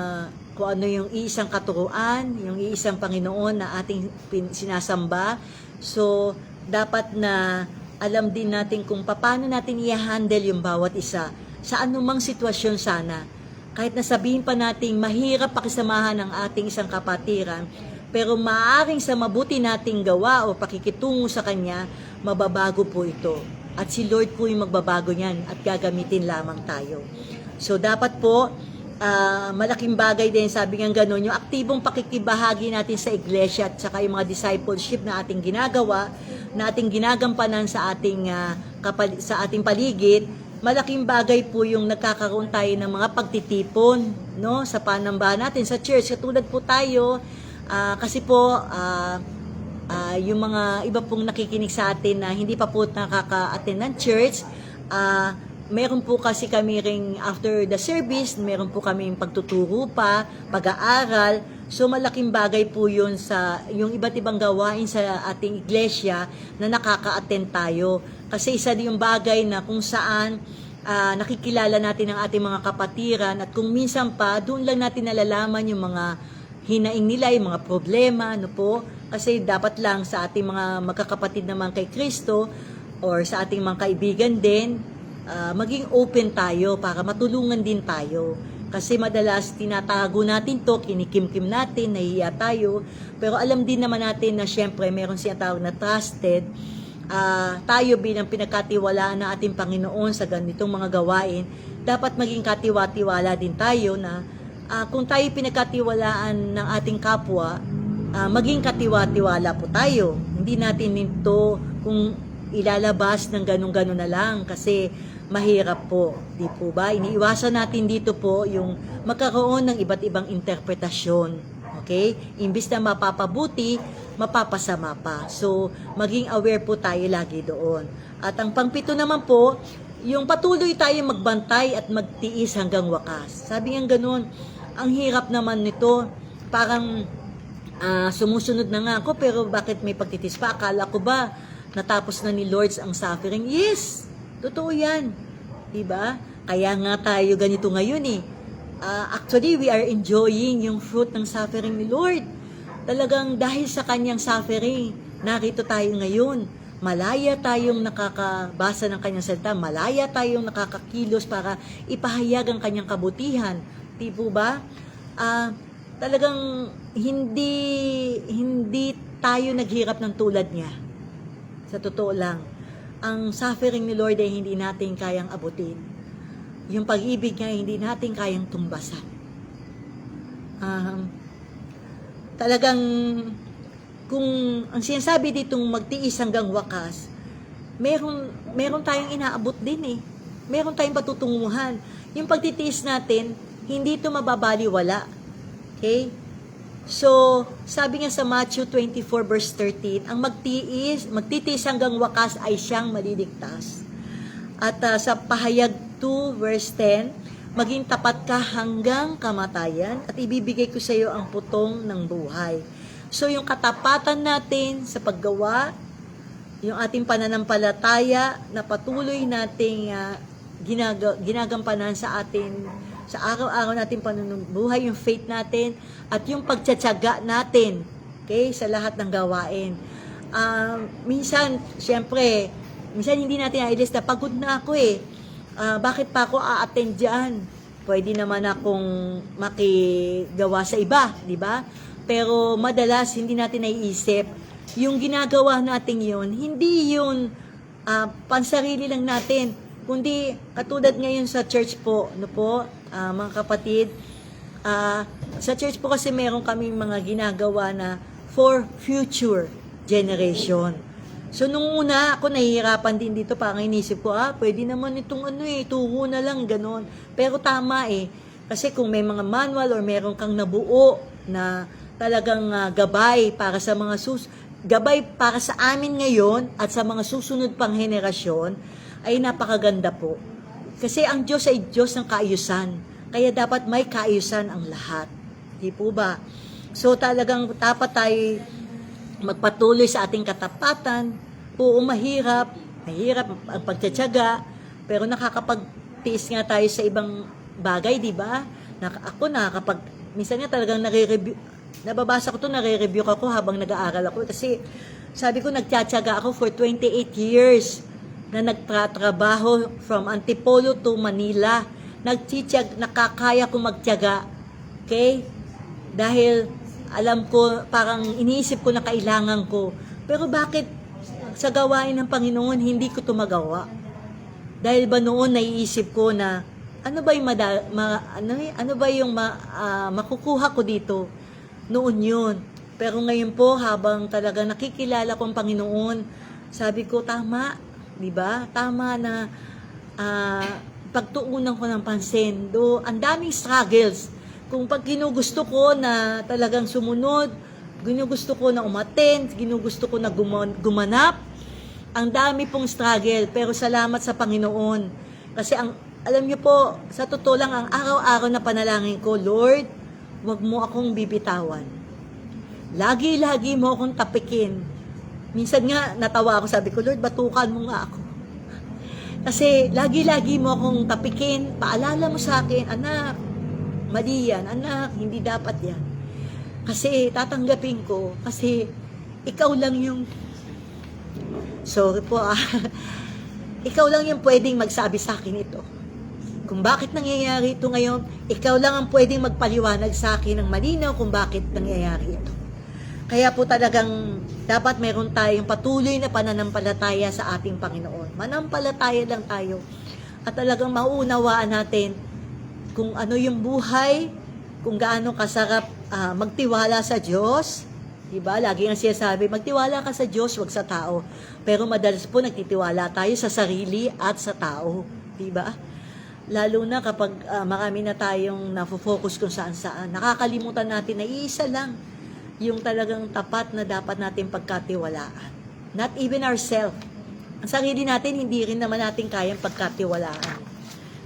kung ano yung iisang katuruan, yung iisang Panginoon na ating sinasamba. So, dapat na alam din natin kung paano natin i-handle yung bawat isa sa anumang sitwasyon sana. Kahit nasabihin pa nating mahirap pakisamahan ng ating isang kapatiran, pero maaaring sa mabuti nating gawa o pakikitungo sa Kanya, mababago po ito. At si Lord po yung magbabago niyan at gagamitin lamang tayo. So, dapat po, malaking bagay din, sabi nga gano'n, yung aktibong pakikibahagi natin sa iglesia at saka yung mga discipleship na ating ginagawa, na ating ginagampanan sa ating paligid, malaking bagay po yung nagkakaroon tayo ng mga pagtitipon, no, sa panambahan natin sa church. Katulad po tayo, kasi po, yung mga iba pong nakikinig sa atin na hindi pa po nakaka-attend ng church, meron po kasi kami ring after the service, meron po kami pagtuturo pa, pag-aaral. So malaking bagay po yun sa yung iba't ibang gawain sa ating iglesia na nakaka-attend tayo. Kasi isa din yung bagay na kung saan nakikilala natin ang ating mga kapatiran at kung minsan pa, doon lang natin nalalaman yung mga hinaing nila, yung mga problema, ano po. Kasi dapat lang sa ating mga magkakapatid naman kay Kristo or sa ating mga kaibigan din, maging open tayo para matulungan din tayo. Kasi madalas tinatago natin to, kinikimkim natin, nahihiya tayo. Pero alam din naman natin na syempre meron siya tawag na trusted. Tayo bilang pinagkatiwalaan ng ating Panginoon sa ganitong mga gawain, dapat maging katiwa-tiwala din tayo na kung tayo pinagkatiwalaan ng ating kapwa, maging katiwa-tiwala po tayo. Hindi natin ito kung ilalabas ng ganun-ganun na lang kasi mahirap po, di po ba? Iniiwasan natin dito po yung magkaroon ng iba't ibang interpretasyon. Okay? Imbis na mapapabuti, mapapasama pa. So, maging aware po tayo lagi doon. At ang pangpito naman po, yung patuloy tayo magbantay at magtiis hanggang wakas. Sabi nga ganun, ang hirap naman nito, parang sumusunod na nga ako, pero bakit may pagtitis pa? Akala ko ba natapos na ni Lord ang suffering? Yes! Totoo yan. Diba? Kaya nga tayo ganito ngayon eh. Actually, we are enjoying yung fruit ng suffering ni Lord. Talagang dahil sa kanyang suffering, narito tayo ngayon. Malaya tayong nakakabasa ng kanyang salita. Malaya tayong nakakakilos para ipahayag ang kanyang kabutihan. Di po ba? Talagang hindi tayo naghirap ng tulad niya. Sa totoo lang. Ang suffering ni Lord ay hindi natin kayang abutin. Yung pag-ibig niya hindi natin kayang tumbasan. Talagang kung ang sinasabi ditong magtiis hanggang wakas, meron tayong inaabot din eh. Meron tayong patutunguhan. Yung pagtitiis natin, hindi ito mababaliwala. Okay? So, sabi nga sa Matthew 24 verse 13, ang magtitiis hanggang wakas ay siyang maliligtas. At sa Pahayag 2 verse 10, maging tapat ka hanggang kamatayan at ibibigay ko sa iyo ang putong ng buhay. So, yung katapatan natin sa paggawa, yung ating pananampalataya na patuloy nating ginagampanan sa araw-araw natin panunumbuhay, yung faith natin, at yung pagtsatsaga natin, okay, sa lahat ng gawain. Minsan hindi natin nailis na pagod na ako eh. Bakit pa ako a-attend dyan? Pwede naman akong makigawa sa iba, di ba? Pero madalas hindi natin naiisip, yung ginagawa natin yun, hindi yun pansarili lang natin, kundi katulad ngayon sa church po, mga kapatid, sa church po kasi meron kaming mga ginagawa na for future generation. So, nung una, ako nahihirapan din dito, parang inisip ko, pwede naman itong turo na lang, ganon. Pero tama eh. Kasi kung may mga manual or meron kang nabuo na talagang gabay para sa gabay para sa amin ngayon at sa mga susunod pang henerasyon, ay napakaganda po. Kasi ang Diyos ay Diyos ng kaayusan. Kaya dapat may kaayusan ang lahat. Di po ba? So, talagang dapat tayo magpatuloy sa ating katapatan. Oo, mahirap ang pagtsatsaga, pero nakakapagtiis nga tayo sa ibang bagay, di ba? Minsan nga talagang nababasa ko to, nare-review ako habang nag-aaral ako, kasi sabi ko, nagtsatsaga ako for 28 years na nagtatrabaho from Antipolo to Manila. Nakakaya ko magtyaga. Okay? Dahil alam ko, parang iniisip ko na kailangan ko. Pero bakit sa gawain ng Panginoon hindi ko ito magawa? Dahil ba noon naiisip ko na ano ba yung makukuha ko dito? Noon yun. Pero ngayon po, habang talaga nakikilala ko ang Panginoon, sabi ko, tama, di ba? Tama na pagtuunan ko ng pansin. Ang daming struggles. Kung pag ginugusto ko na talagang sumunod, ginugusto ko na umattend, ginugusto ko na gumanap, ang dami pong struggle, pero salamat sa Panginoon. Kasi alam niyo po, sa totoo lang, ang araw-araw na panalangin ko, Lord, wag mo akong bibitawan. Lagi-lagi mo akong tapikin. Minsan nga, natawa ako, sabi ko, Lord, batukan mo nga ako. Kasi lagi-lagi mo akong tapikin, paalala mo sa akin, anak, mali yan, anak, hindi dapat yan. Kasi tatanggapin ko, kasi ikaw lang yung, sorry po ikaw lang yung pwedeng magsabi sa akin ito. Kung bakit nangyayari ito ngayon, ikaw lang ang pwedeng magpaliwanag sa akin ng malinaw kung bakit nangyayari ito. Kaya po talagang dapat meron tayong patuloy na pananampalataya sa ating Panginoon. Manampalataya lang tayo at talagang mauunawaan natin kung ano yung buhay, kung gaano kasarap magtiwala sa Diyos. Diba? Lagi ang sinasabi, magtiwala ka sa Diyos, wag sa tao. Pero madalas po nagtitiwala tayo sa sarili at sa tao. Diba? Lalo na kapag marami na tayong nafo-focus kung saan-saan. Nakakalimutan natin na iisa lang yung talagang tapat na dapat natin pagkatiwalaan. Not even ourselves. Ang sarili natin, hindi rin naman natin kayang pagkatiwalaan.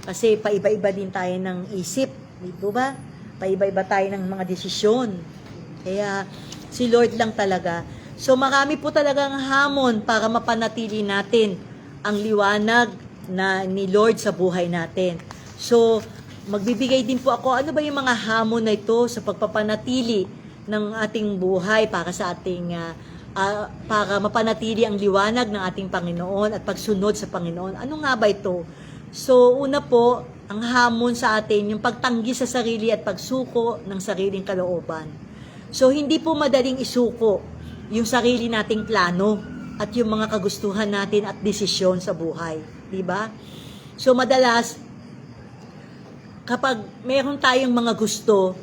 Kasi paiba-iba din tayo ng isip. Di ba? Paiba-iba tayo ng mga desisyon. Kaya si Lord lang talaga. So marami po talagang hamon para mapanatili natin ang liwanag na ni Lord sa buhay natin. So magbibigay din po ako, ano ba yung mga hamon na ito sa pagpapanatili ng ating buhay para sa ating para mapanatili ang liwanag ng ating Panginoon at pagsunod sa Panginoon. Ano nga ba ito? So una po, ang hamon sa atin yung pagtanggi sa sarili at pagsuko ng sariling kalooban. So hindi po madaling isuko yung sarili nating plano at yung mga kagustuhan natin at desisyon sa buhay, di ba? So madalas kapag meron tayong mga gusto,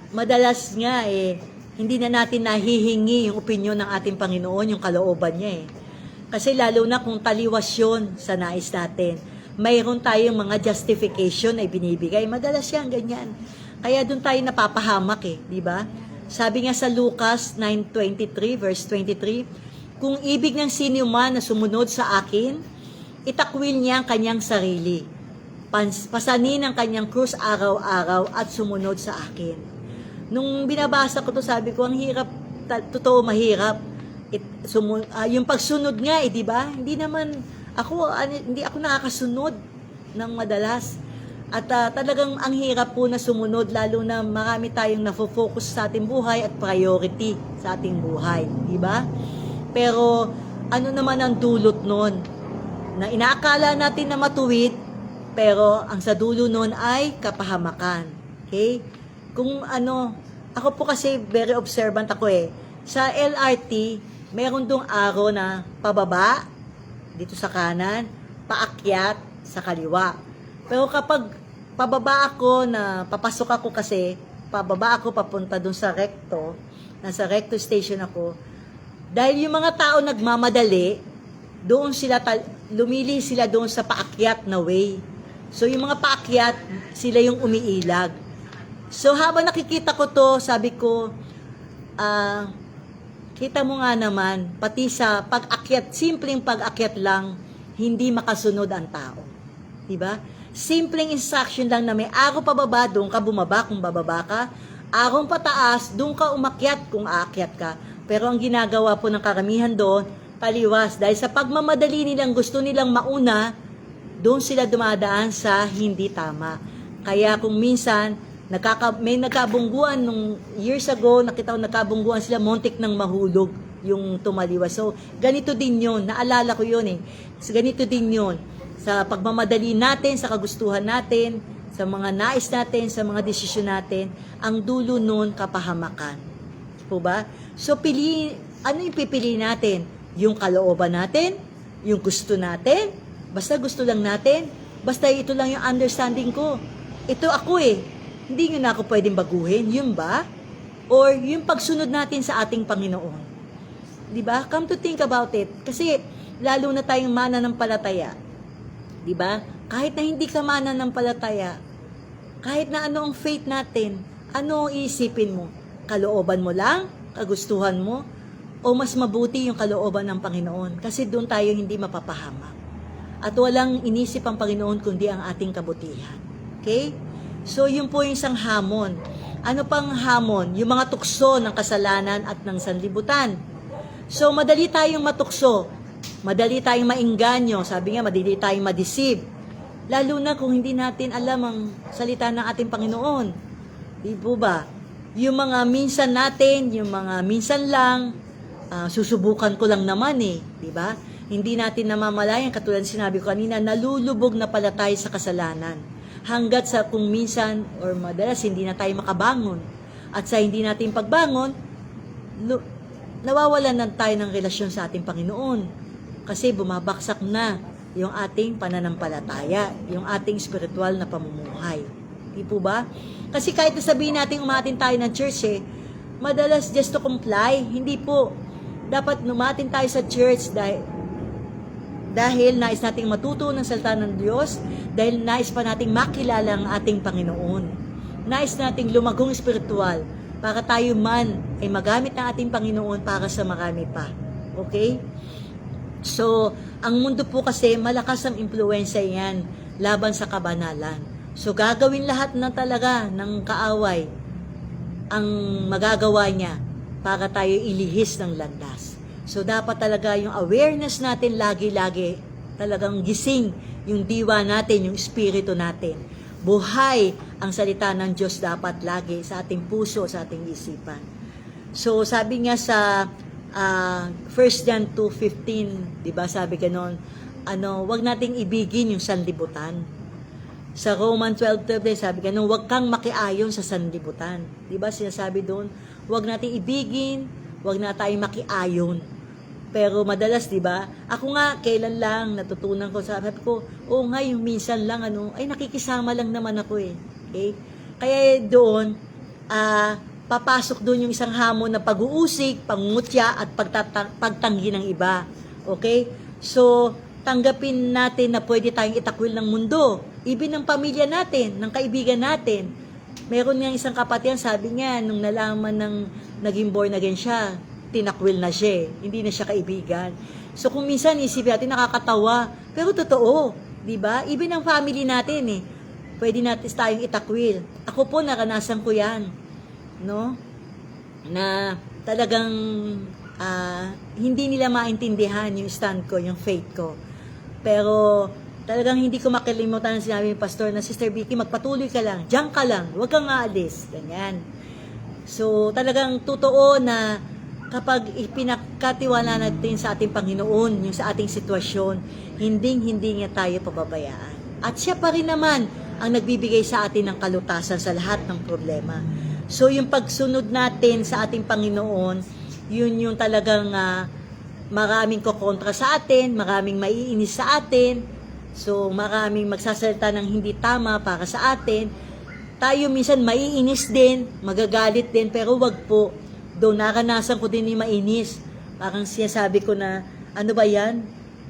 madalas nga hindi na natin nahihingi yung opinyon ng ating Panginoon, yung kalooban niya Kasi lalo na kung taliwas yun sa nais natin, mayroon tayong mga justification na ibinibigay. Madalas yan, ganyan. Kaya doon tayo napapahamak di ba? Sabi nga sa Lucas 9:23, verse 23, kung ibig ng sino man na sumunod sa akin, itakwil niya ang kanyang sarili. Pasanin ang kanyang krus araw-araw at sumunod sa akin. Nung binabasa ko to, sabi ko, ang hirap, totoo mahirap. Yung pagsunod nga di ba? Hindi ako nakakasunod ng madalas. At talagang ang hirap po na sumunod, lalo na marami tayong nafo-focus sa ating buhay at priority sa ating buhay, di ba? Pero ano naman ang dulot nun? Na inaakala natin na matuwid, pero ang sa dulo nun ay kapahamakan. Okay? Kung ako po kasi very observant ako Sa LRT, meron dong arrow na pababa, dito sa kanan, paakyat sa kaliwa. Pero kapag pababa ako papasok ako kasi, pababa ako papunta dun sa recto, nasa recto station ako, dahil yung mga tao nagmamadali, doon lumili sila doon sa paakyat na way. So yung mga paakyat, sila yung umiilag. So habang nakikita ko to, sabi ko, kita mo nga naman, pati sa pag-akyat, simpleng pag-akyat lang, hindi makasunod ang tao. Diba? Simpleng instruction lang na may araw pababa, doon ka bumaba kung bababa ka. Araw pataas, doon ka umakyat kung aakyat ka. Pero ang ginagawa po ng karamihan doon, taliwas. Dahil sa pagmamadali nilang gusto nilang mauna, doon sila dumadaan sa hindi tama. Kaya kung minsan, may nagkabungguan nung years ago, nakita ko nagkabungguan sila, montik nang mahulog yung tumaliwas. So, ganito din yun. Naalala ko yun So, ganito din yun. Sa pagmamadali natin, sa kagustuhan natin, sa mga nais natin, sa mga desisyon natin, ang dulo nun kapahamakan. Po ba? So, ano yung pipili natin? Yung kalooban natin? Yung gusto natin? Basta gusto lang natin? Basta ito lang yung understanding ko. Ito ako Hindi nyo na ako pwedeng baguhin. Yun ba? Or yung pagsunod natin sa ating Panginoon. Diba? Come to think about it. Kasi, lalo na tayong mananampalataya. Diba? Kahit na hindi ka mananampalataya, kahit na ano ang faith natin, ano ang iisipin mo? Kalooban mo lang? Kagustuhan mo? O mas mabuti yung kalooban ng Panginoon? Kasi doon tayo hindi mapapahamak. At walang inisip ang Panginoon kundi ang ating kabutihan. Okay? So, yun po yung isang hamon. Ano pang hamon? Yung mga tukso ng kasalanan at ng sanlibutan. So, madali tayong matukso. Madali tayong maingganyo. Sabi nga, madali tayong madeceive. Lalo na kung hindi natin alam ang salita ng ating Panginoon. Di po ba? Yung mga minsan natin, yung mga minsan lang, susubukan ko lang naman eh. Di ba? Hindi natin namamalayan, katulad sinabi ko kanina, nalulubog na pala tayo sa kasalanan. Hanggat sa kung minsan or madalas hindi na tayo makabangon. At sa hindi natin pagbangon, nawawalan na tayo ng relasyon sa ating Panginoon. Kasi bumabaksak na yung ating pananampalataya, yung ating spiritual na pamumuhay. Di po ba? Kasi kahit sabihin natin umatin tayo ng church madalas just to comply, hindi po. Dapat umatin tayo sa church dahil nais nating matuto ng salita ng Diyos, dahil nais pa nating makilala ang ating Panginoon. Nais nating lumagong spiritual para tayo man ay magamit ng ating Panginoon para sa marami pa. Okay? So, ang mundo po kasi malakas ang impluwensya yan laban sa kabanalan. So, gagawin lahat na talaga ng kaaway ang magagawa niya para tayo ilihis ng landas. So, dapat talaga yung awareness natin lagi-lagi talagang gising yung diwa natin, yung espiritu natin. Buhay ang salita ng Diyos dapat lagi sa ating puso, sa ating isipan. So, sabi nga sa 1 John 2:15, 'di ba? Sabi ganon, wag nating ibigin yung sanlibutan. Sa Roman 12:12, sabi ganon, wag kang makiayon sa sanlibutan. 'Di ba? Sinasabi doon, wag nating ibigin, wag na tayong makiayon. Pero madalas, 'di ba? Ako nga kailan lang natutunan ko, sabi ko, nga yung minsan lang ay nakikisama lang naman ako eh. Okay? Kaya doon papasok doon yung isang hamon na pag-uusig, pangungutya at pagtanggi ng iba. Okay? So, tanggapin natin na pwede tayong itakwil ng mundo. Even ng pamilya natin, ng kaibigan natin. Meron nga isang kapatid, sabi niya, nung nalaman ng naging born again siya, tinakwil na siya. Hindi na siya kaibigan. So, kung minsan isipin natin, nakakatawa. Pero totoo, di ba? Even ang family natin pwede natin tayong itakwil. Ako po, naranasan ko yan. No? Na talagang hindi nila maintindihan yung stand ko, yung faith ko. Pero talagang hindi ko makalimutan ang sinabi ng pastor na, Sister Vicky, magpatuloy ka lang, diyan ka lang, huwag kang aalis. Ganyan. So talagang totoo na kapag ipinakatiwala natin sa ating Panginoon, yung sa ating sitwasyon, hindi niya tayo pababayaan. At siya pa rin naman ang nagbibigay sa atin ng kalutasan sa lahat ng problema. So, yung pagsunod natin sa ating Panginoon, yun yung talagang maraming kokontra sa atin, maraming maiinis sa atin, so maraming magsasalita ng hindi tama para sa atin. Tayo minsan maiinis din, magagalit din, pero wag po. Doon naranasan ko din yung mainis. Parang sinasabi ko na, ano ba yan?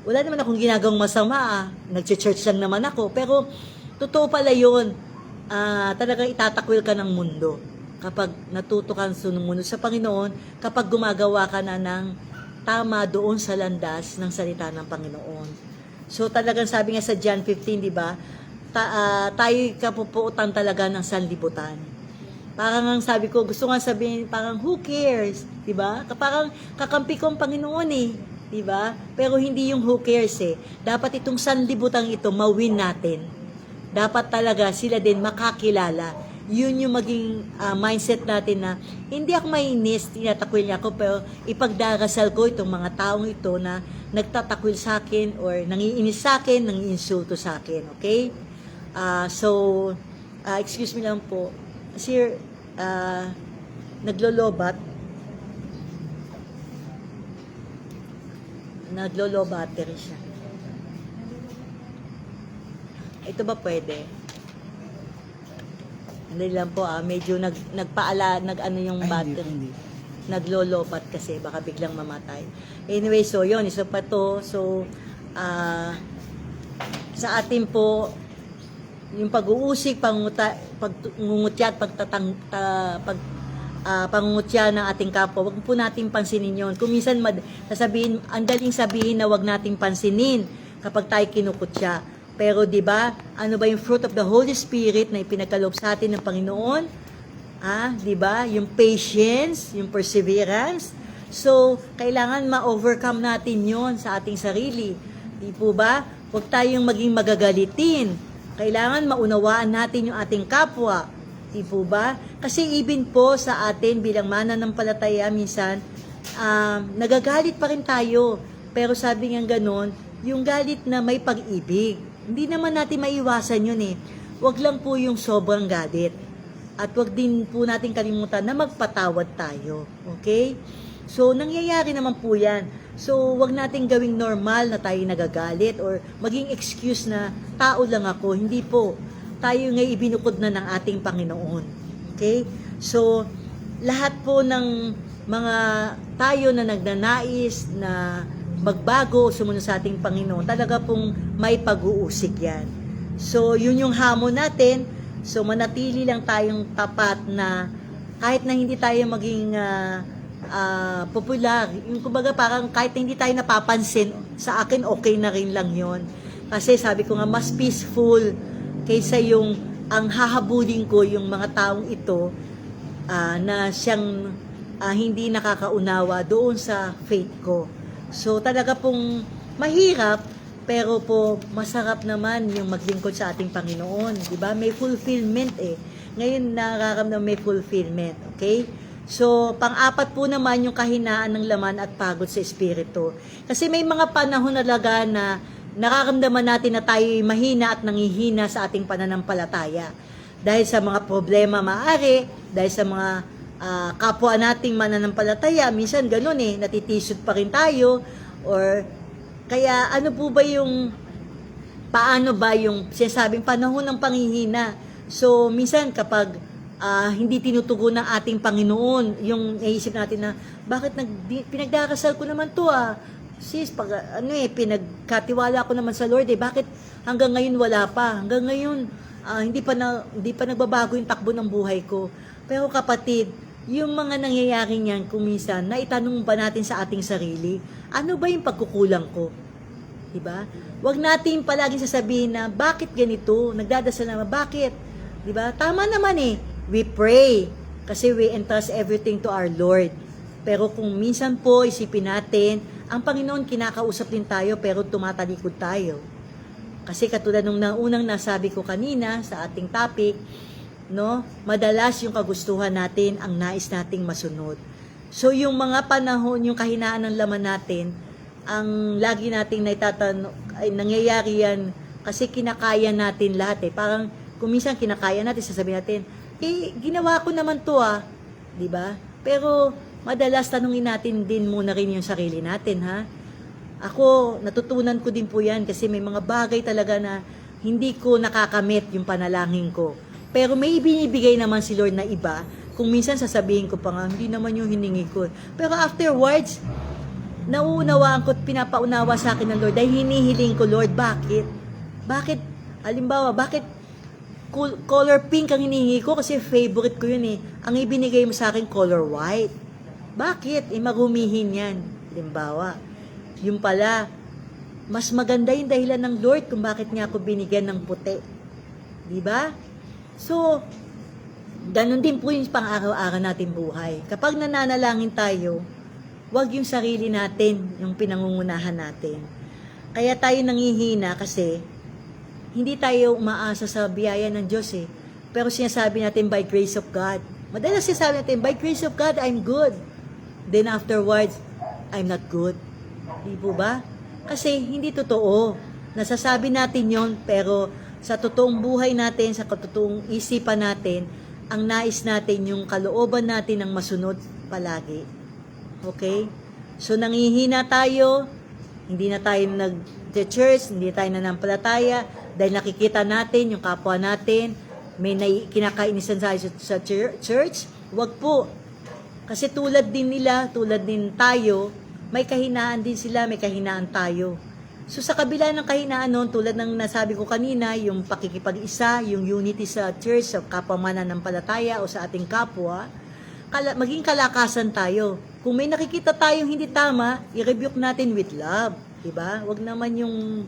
Wala naman akong ginagawang masama Nag-church lang naman ako. Pero, totoo pala yun. Talagang itatakwil ka ng mundo. Kapag natuto kang sumunod sa Panginoon, kapag gumagawa ka na ng tama doon sa landas ng salita ng Panginoon. So talagang sabi nga sa John 15, di ba? Tayo kapupuutan talaga ng sanlibutan. Parang ang sabi ko, gusto nga sabihin, parang who cares? Di ba? Parang kakampi ko ang Panginoon di ba? Pero hindi yung who cares Dapat itong sanlibutan ito, mawin natin. Dapat talaga sila din makakilala. Yun yung maging mindset natin na hindi ako mainis, tinatakwil niya ako, pero ipagdarasal ko itong mga taong ito na nagtatakwil sa akin or nangiinis sa akin, nangiinsulto sa akin. Okay? Excuse me lang po. Kasi naglolobat. Naglolobattery siya. Ito ba pwede? Hindi lang po medyo yung battery. Naglolopat kasi baka biglang mamatay. Anyway, so yun, isa pa to. So sa atin po yung pag-uusig, pangungutya at pangungutya ng ating kapwa, wag po natin pansinin yon. Kung minsan sasabihin, ang daling sabihin na wag nating pansinin. kapag tayo kinukutya. Pero 'di ba, ano ba yung fruit of the Holy Spirit na ipinagkaloob sa atin ng Panginoon? 'Di ba? Yung patience, yung perseverance. So, kailangan ma-overcome natin 'yon sa ating sarili. Di po ba? Huwag tayong maging magagalitin. Kailangan maunawaan natin yung ating kapwa. Di po ba? Kasi even po sa atin bilang mananampalataya, minsan, nagagalit pa rin tayo. Pero sabi nga ganon, yung galit na may pag-ibig. Hindi naman natin maiwasan yun eh. Huwag lang po yung sobrang galit. At huwag din po natin kalimutan na magpatawad tayo. Okay? So, nangyayari naman po yan. So, wag nating gawing normal na tayo nagagalit or maging excuse na tao lang ako. Hindi po. Tayo ngay ibinukod na ng ating Panginoon. Okay? So, lahat po ng mga tayo na nagnanais na magbago, sumunod sa ating Panginoon, talaga pong may pag-uusig yan. So, yun yung hamon natin. So, manatili lang tayong tapat na kahit na hindi tayo maging popular. Yung kumbaga parang kahit hindi tayo napapansin, sa akin okay na rin lang yon. Kasi sabi ko nga, mas peaceful kaysa yung ang hahabulin ko yung mga taong ito na siyang hindi nakakaunawa doon sa faith ko. So talaga pong mahirap, pero po masarap naman yung maglingkod sa ating Panginoon. Diba? May fulfillment eh. Ngayon nararamdaman may fulfillment. Okay? So, pang-apat po naman yung kahinaan ng laman at pagod sa espiritu. Kasi may mga panahon talaga na nararamdaman natin na tayo mahina at nangihina sa ating pananampalataya. Dahil sa mga problema maaari, dahil sa mga kapwa nating mananampalataya, minsan ganun eh, natitisod pa rin tayo. Or, kaya ano po ba yung, paano ba yung sinasabing panahon ng panghihina? So, minsan kapag hindi tinutugon ng ating Panginoon, yung naisip natin na, bakit pinagdarasal ko naman to sis, pinagkatiwala ko naman sa Lord bakit hanggang ngayon wala pa, hanggang ngayon hindi pa nagbabago yung takbo ng buhay ko. Pero kapatid, yung mga nangyayari niyan, kung minsan, naitanong ba natin sa ating sarili, ano ba yung pagkukulang ko? Diba? Huwag natin palaging sasabihin na, bakit ganito? Nagdadasal naman, bakit? Diba? Tama naman eh. We pray kasi we entrust everything to our Lord. Pero kung minsan po isipin natin, ang Panginoon kinakausap din tayo pero tumatalikod tayo. Kasi katulad nung unang nasabi ko kanina sa ating topic, no, madalas yung kagustuhan natin ang nais nating masunod. So yung mga panahon, yung kahinaan ng laman natin, ang lagi nating ay nangyayari yan kasi kinakaya natin lahat eh. Parang kung minsan kinakaya natin, sasabihin natin, ginawa ko naman to di ba? Pero madalas tanungin natin din muna rin yung sarili natin, ha? Ako, natutunan ko din po yan kasi may mga bagay talaga na hindi ko nakakamit yung panalangin ko. Pero may binibigay naman si Lord na iba. Kung minsan sasabihin ko pa nga, hindi naman yung hiningi ko. Pero afterwards, nauunawaan ko at pinapaunawa sa akin ng Lord dahil hinihiling ko, Lord, bakit? Bakit? Halimbawa, bakit color pink ang hinihingi ko kasi favorite ko yun eh. Ang ibinigay mo sa akin color white. Bakit? Magumihin yan. Halimbawa, yung pala, mas maganda yung dahilan ng Lord kung bakit niya ako binigyan ng puti. Diba? So, ganun din po yung pang-araw-araw natin buhay. Kapag nananalangin tayo, wag yung sarili natin, yung pinangungunahan natin. Kaya tayo nangihina kasi hindi tayo umaasa sa biyaya ng Diyos eh. Pero sinasabi natin by grace of God. Madalas sinasabi natin, by grace of God, I'm good. Then afterwards, I'm not good. Di po ba? Kasi hindi totoo. Nasasabi natin yon pero sa totoong buhay natin, sa totoong isipan natin, ang nais natin yung kalooban natin ang masunod palagi. Okay? So nangihina tayo, hindi na tayo nag-church, hindi tayo nanampalataya, dahil nakikita natin yung kapwa natin, may kinakainisan sa church, wag po. Kasi tulad din nila, tulad din tayo, may kahinaan din sila, may kahinaan tayo. So sa kabila ng kahinaan nun, tulad ng nasabi ko kanina, yung pakikipag-isa, yung unity sa church, sa kapwa mananampalataya o sa ating kapwa, maging kalakasan tayo. Kung may nakikita tayong hindi tama, i-rebuke natin with love. Diba? Wag naman yung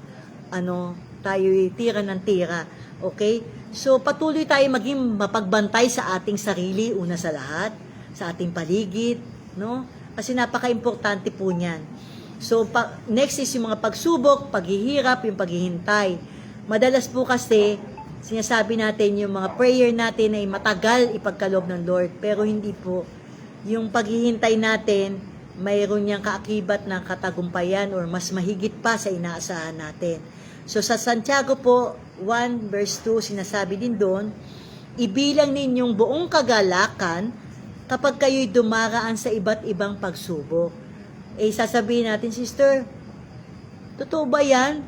tayo'y tira ng tira. Okay? So, patuloy tayo maging mapagbantay sa ating sarili, una sa lahat, sa ating paligid, no? Kasi napaka-importante po niyan. So, next is yung mga pagsubok, paghihirap, yung paghihintay. Madalas po kasi, sinasabi natin yung mga prayer natin ay matagal ipagkaloob ng Lord, pero hindi po. Yung paghihintay natin, mayroon niyang kaakibat na katagumpayan or mas mahigit pa sa inaasahan natin. So sa Santiago po, 1 verse 2, sinasabi din doon, ibilang ninyong buong kagalakan kapag kayo'y dumaraan sa iba't ibang pagsubok. Sasabihin natin, sister, totoo ba yan?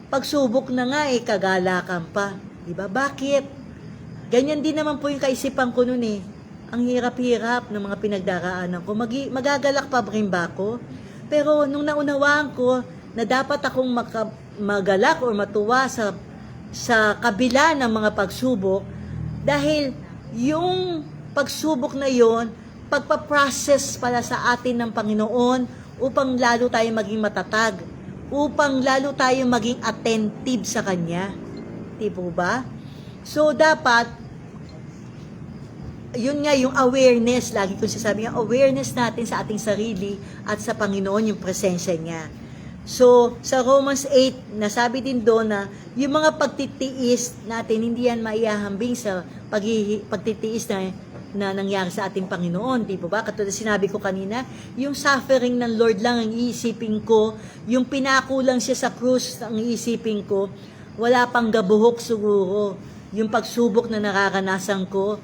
Pagsubok na nga kagalakan pa. Diba? Bakit? Ganyan din naman po yung kaisipan ko noon Ang hirap-hirap ng mga pinagdaraanan ko. Magagalak pa rin ba ako? Pero nung naunawaan ko na dapat akong magalak o matuwa sa kabila ng mga pagsubok dahil yung pagsubok na yon pagpaprocess pala sa atin ng Panginoon upang lalo tayo maging matatag, upang lalo tayo maging attentive sa Kanya. Di po ba? So, dapat, yun nga yung awareness, lagi kong sasabi nga, awareness natin sa ating sarili at sa Panginoon, yung presensya niya. So, sa Romans 8, nasabi din doon na yung mga pagtitiis natin, hindi yan maihahambing sa pagtitiis na nangyari sa ating Panginoon. Di ba? Katulad sinabi ko kanina, yung suffering ng Lord lang ang iisipin ko, yung pinakulang siya sa krus ang iisipin ko, wala pang gabuhok siguro. Yung pagsubok na naranasan ko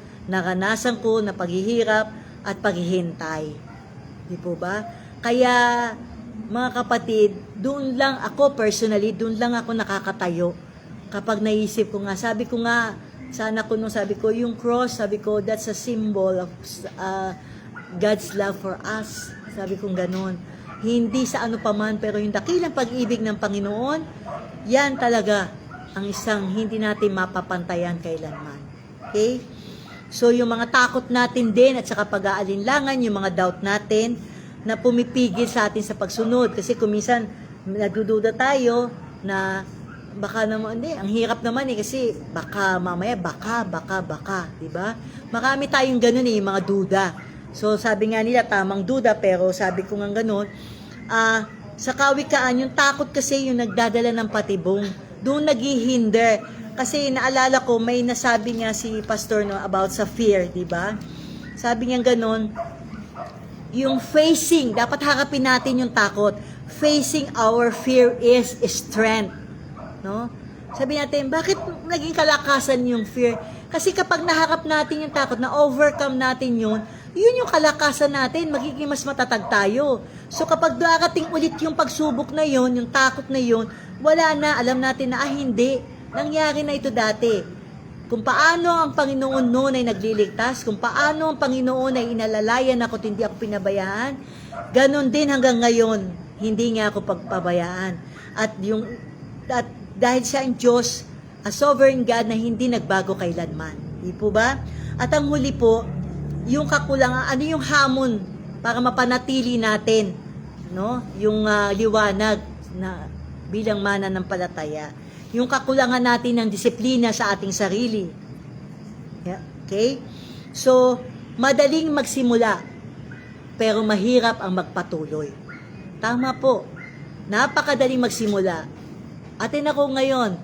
na paghihirap at paghihintay. Di po ba? Kaya, mga kapatid, doon lang ako personally, doon lang ako nakakatayo. Kapag naisip ko nga, sabi ko nga, sana ko nung sabi ko, yung cross, sabi ko, that's a symbol of God's love for us. Sabi ko ganun. Hindi sa ano paman, pero yung dakilang pag-ibig ng Panginoon, yan talaga ang isang hindi natin mapapantayan kailanman. Okay? So, yung mga takot natin din at saka pag-aalinlangan, yung mga doubt natin, na pumipigil sa atin sa pagsunod. Kasi kung minsan, nagdududa tayo na baka naman, ang hirap naman kasi baka mamaya, baka, diba? Marami tayong ganun yung mga duda. So, sabi nga nila, tamang duda, pero sabi ko nga ganun, sa kawikaan, yung takot kasi yung nagdadala ng patibong. Doon naghihinder. Kasi naalala ko, may nasabi nga si Pastor about sa fear, diba? Sabi niya ganun, yung facing, dapat harapin natin yung takot. Facing our fear is strength. No? Sabi natin, bakit naging kalakasan yung fear? Kasi kapag naharap natin yung takot, na-overcome natin yun yung kalakasan natin, magiging mas matatag tayo. So kapag darating ulit yung pagsubok na yun, yung takot na yun, wala na, alam natin na, hindi, nangyari na ito dati. Kung paano ang Panginoon noon ay nagliligtas, kung paano ang Panginoon ay inalalayan ako at hindi ako pinabayaan, ganon din hanggang ngayon, hindi niya ako pagpabayaan. At dahil siya ang Diyos, a sovereign God na hindi nagbago kailanman. Di po ba? At ang huli po, yung kakulangan, ano yung hamon para mapanatili natin, no? Yung liwanag na bilang mananampalataya. Yung kakulangan natin ng disiplina sa ating sarili. Yeah, okay? So, madaling magsimula, pero mahirap ang magpatuloy. Tama po. Napakadaling magsimula. Atin ako ngayon,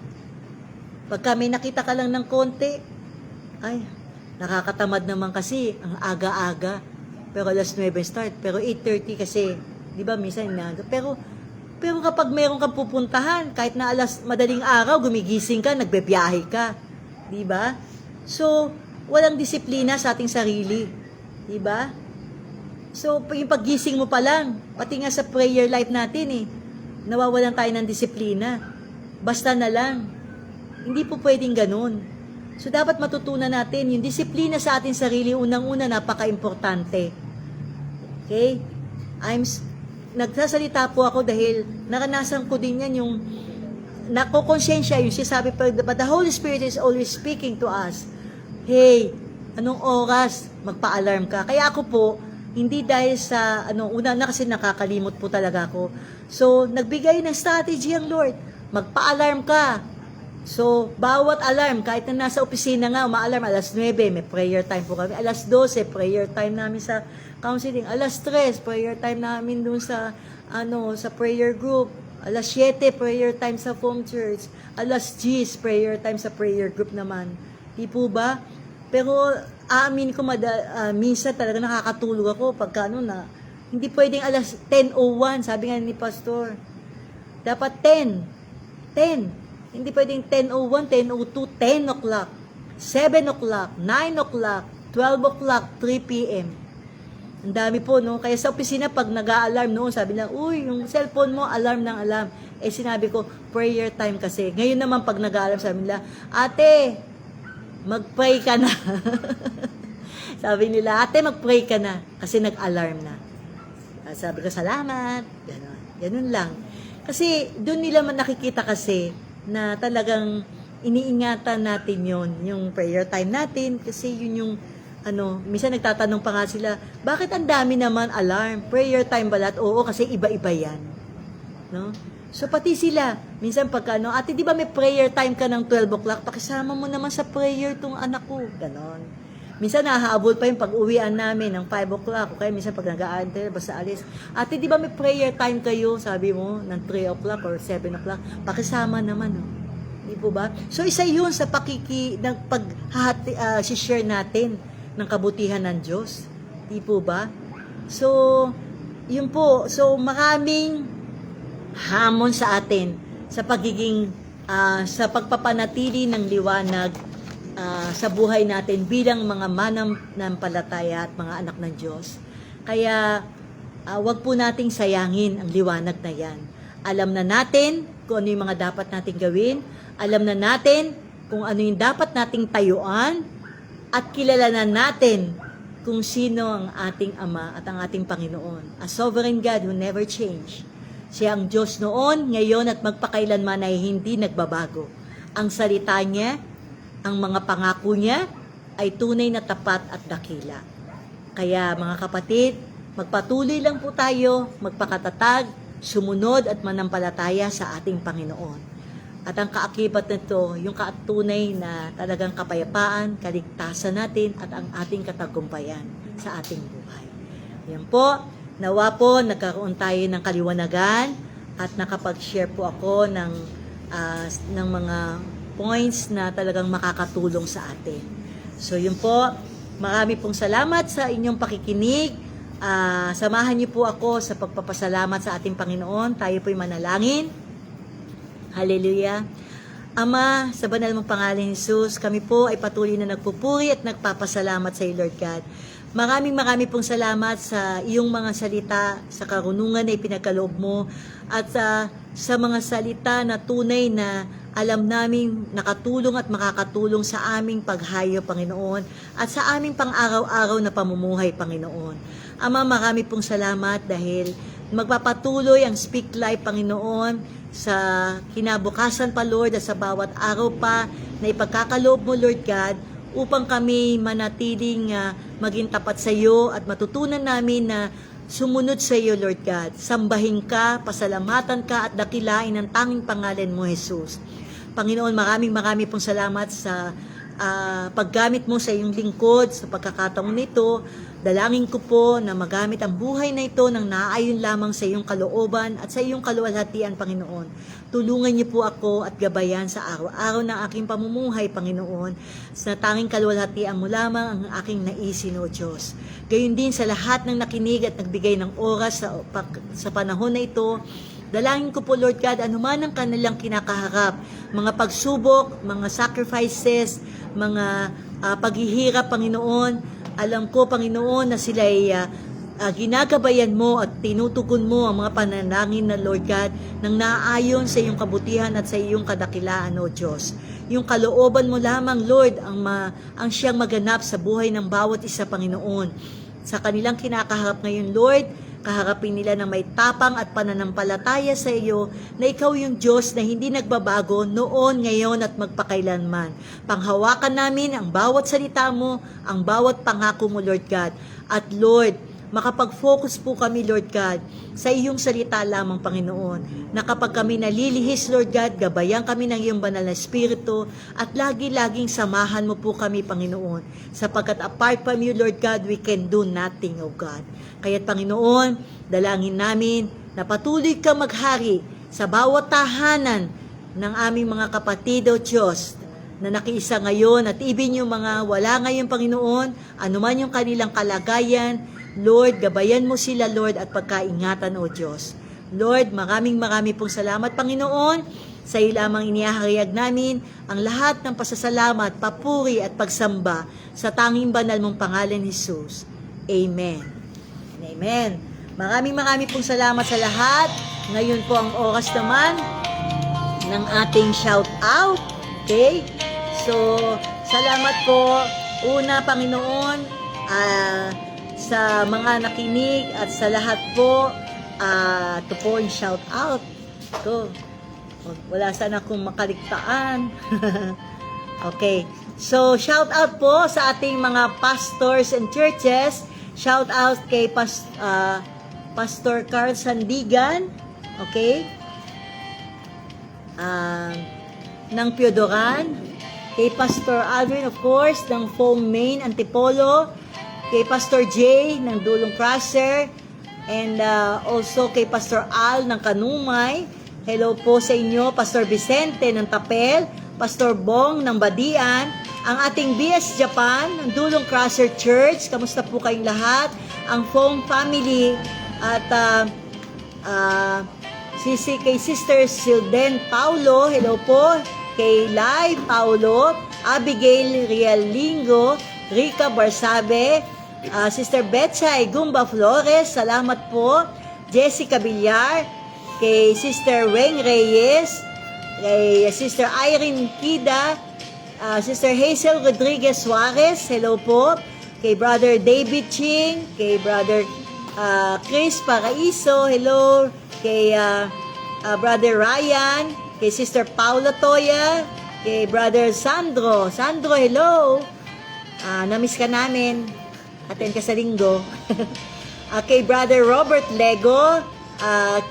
pagka may nakita ka lang ng konti, ay, nakakatamad naman kasi, ang aga-aga. Pero alas 9 start, pero 8:30 kasi, di ba, minsan pero kapag meron kang pupuntahan, kahit na madaling araw, gumigising ka, nagbebiyahe ka. Di ba? So, walang disiplina sa ating sarili. Di ba? So, yung paggising mo pa lang, pati nga sa prayer life natin nawawalan tayo ng disiplina. Basta na lang. Hindi po pwedeng ganun. So, dapat matutunan natin, yung disiplina sa ating sarili, unang-una, napaka-importante. Okay? Nagsasalita po ako dahil naranasan ko din yan yung nakokonsensya yung sabi pa, but the Holy Spirit is always speaking to us. Hey, anong oras magpa-alarm ka? Kaya ako po, hindi dahil sa, una na kasi nakakalimot po talaga ako. So, nagbigay ng strategy ang Lord. magpa-alarm ka. So, bawat alarm, kahit na nasa opisina nga, uma-alarm, alas 9, may prayer time po kami. Alas 12, prayer time namin sa counseling. Alas 3, prayer time namin dun sa, sa prayer group. Alas 7, prayer time sa home church. Alas 10, prayer time sa prayer group naman. Di po ba? Pero, aamin ko, minsan talaga nakakatulog ako pagka na, hindi pwedeng alas 10:01, sabi nga ni Pastor. Dapat 10. Hindi pwedeng 10:01, 10:02, 10 o'clock, 7 o'clock, 9 o'clock, 12 o'clock, 3 p.m. Ang dami po, no? Kaya sa opisina, pag nag-a-alarm noon, sabi na, uy, yung cellphone mo, alarm ng alarm. Eh, sinabi ko, prayer time kasi. Ngayon naman, pag nag-a-alarm, sabi nila, ate, mag-pray ka na. Sabi nila, ate, mag-pray ka na. Kasi nag-alarm na. Sabi ko, salamat. Ganun lang. Kasi, doon nila man nakikita kasi, na talagang iniingatan natin yon yung prayer time natin, kasi yun yung minsan nagtatanong pa nga sila, bakit ang dami naman alarm? Prayer time ba lahat? Oo, kasi iba-iba yan. No? So, pati sila, minsan pagka, ate, di ba may prayer time ka ng 12 o'clock? Pakisama mo naman sa prayer tong anak ko. Ganon. Minsan nahahabol pa yung pag-uwian namin ng 5 o'clock. Okay, minsan pag nag-aantay, basta alis. Ate, di ba may prayer time kayo? Sabi mo, ng 3 o'clock or 7 o'clock. Pakisama naman, no? Di po ba? So, isa yun sa share natin ng kabutihan ng Diyos. Di po ba? So, yun po. So, maraming hamon sa atin sa pagiging, sa pagpapanatili ng liwanag sa buhay natin bilang mga mananampalataya at mga anak ng Diyos. Kaya, wag po nating sayangin ang liwanag na yan. Alam na natin kung ano yung mga dapat nating gawin. Alam na natin kung ano yung dapat nating tayuan. At kilala na natin kung sino ang ating Ama at ang ating Panginoon. A sovereign God who never change. Siya ang Diyos noon, ngayon at magpakailanman ay hindi nagbabago. Ang salita niya, ang mga pangako niya ay tunay na tapat at dakila. Kaya mga kapatid, magpatuloy lang po tayo, magpakatatag, sumunod at manampalataya sa ating Panginoon. At ang kaakibat nito, yung katunay na talagang kapayapaan, kaligtasan natin at ang ating katagumpayan sa ating buhay. Yan po, nawa po nagkaroon tayo ng kaliwanagan at nakapag-share po ako ng mga points na talagang makakatulong sa atin. So yun po, marami pong salamat sa inyong pakikinig. Samahan niyo po ako sa pagpapasalamat sa ating Panginoon. Tayo po'y manalangin. Hallelujah. Ama, sa banal mong pangalan ni Jesus, kami po ay patuloy na nagpupuri at nagpapasalamat sa iyo, Lord God. Maraming pong salamat sa iyong mga salita, sa karunungan na ipinagkaloob mo, at sa mga salita na tunay na alam naming nakatulong at makakatulong sa aming paghayo, Panginoon, at sa aming pang-araw-araw na pamumuhay, Panginoon. Ama, marami pong salamat dahil magpapatuloy ang Speak Life, Panginoon, sa kinabukasan pa, Lord, at sa bawat araw pa na ipagkakaloob mo, Lord God, upang kami manatiling maging tapat sa iyo at matutunan namin na sumunod sa iyo, Lord God. Sambahin ka, pasalamatan ka at dakilain ang tanging pangalan mo, Jesus. Panginoon, maraming pong salamat sa paggamit mo sa iyong lingkod sa pagkakataon nito. Dalangin ko po na magamit ang buhay na ito ng naayon lamang sa iyong kalooban at sa iyong kaluwalhatian, Panginoon. Tulungan niyo po ako at gabayan sa araw-araw ng aking pamumuhay, Panginoon, sa tanging kaluwalhatian mo lamang ang aking naisin, O Diyos. Gayon din sa lahat ng nakinig at nagbigay ng oras sa panahon na ito. Dalangin ko po, Lord God, anuman ang kanilang kinakaharap, mga pagsubok, mga sacrifices, mga paghihirap, Panginoon. Alam ko, Panginoon, na sila ay ginagabayan mo at tinutugon mo ang mga panalangin na, Lord God, nang naaayon sa iyong kabutihan at sa iyong kadakilaan, O Diyos. Yung kalooban mo lamang, Lord, ang siyang maganap sa buhay ng bawat isa, Panginoon. Sa kanilang kinakaharap ngayon, Lord, kaharapin nila ng may tapang at pananampalataya sa iyo na ikaw yung Diyos na hindi nagbabago noon, ngayon at magpakailanman. Panghawakan namin ang bawat salita mo, ang bawat pangako mo, Lord God. At Lord, makapag-focus po kami, Lord God, sa iyong salita lamang, Panginoon, na kapag kami nalilihis, Lord God, gabayan kami ng iyong banal na Espiritu, at lagi-laging samahan mo po kami, Panginoon, sapagkat apart from you, Lord God, we can do nothing, O God. Kaya't, Panginoon, dalangin namin na patuloy ka maghari sa bawat tahanan ng aming mga kapatid, O Diyos, na nakiisa ngayon at even yung mga wala ngayon, Panginoon, anuman yung kanilang kalagayan, Lord, gabayan mo sila, Lord, at pagkaingatan, O Diyos. Lord, maraming pong salamat, Panginoon. Sa iyo lamang inihahayag namin ang lahat ng pasasalamat, papuri at pagsamba sa tanging banal mong pangalan, Jesus. Amen. Amen. Maraming pong salamat sa lahat. Ngayon po ang oras naman ng ating shout out. Okay? So, salamat po. Una, Panginoon, sa mga nakinig at sa lahat po, ito po yung shout out. Ito. Wala sana akong makaligtaan. Okay. So, shout out po sa ating mga pastors and churches. Shout out kay Pastor Carl Sandigan. Okay? Ng Piodoran. Kay Pastor Alvin, of course, ng Foam Main, Antipolo. Kay Pastor Jay, ng Dulong Crusher. And also kay Pastor Al, ng Kanumay. Hello po sa inyo, Pastor Vicente, ng Tapel. Pastor Bong, ng Badian. Ang ating BS Japan, ng Dulong Crusher Church. Kamusta po kayong lahat? Ang Foam Family. At kay Sister Silden Paulo, hello po. Kay Lai Paulo, Abigail Realingo, Rica Barsabe, Sister Betchay Gumba Flores, salamat po. Jessica Villar, kay Sister Weng Reyes, kay Sister Irene Kida, Sister Hazel Rodriguez Suarez, hello po. Kay Brother David Ching, kay Brother Chris Paraiso, hello. Kay Brother Ryan, kay Sister Paula Toya, kay Brother Sandro, hello. Namiss ka namin. Attend ka sa linggo. Kay Brother Robert Lego,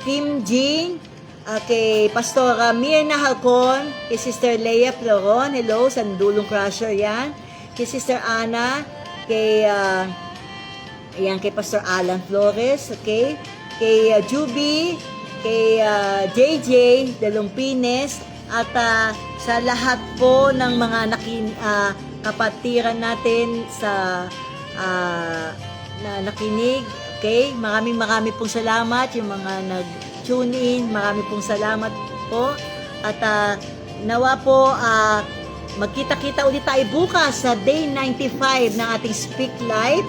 Kim Jing, kay Pastora Mirna Halcon, kay Sister Leia Floron, hello, Sandulong Crusher yan. Kay Sister Ana, kay kay Pastor Alan Flores, okay? Kay Juby, kay JJ Dalumpines, at sa lahat po ng mga kapatiran natin sa na nakinig, okay? Maraming pong salamat yung mga nag-tune in, maraming pong salamat po, at nawa po magkita-kita ulit tayo bukas sa day 95 ng ating Speak Live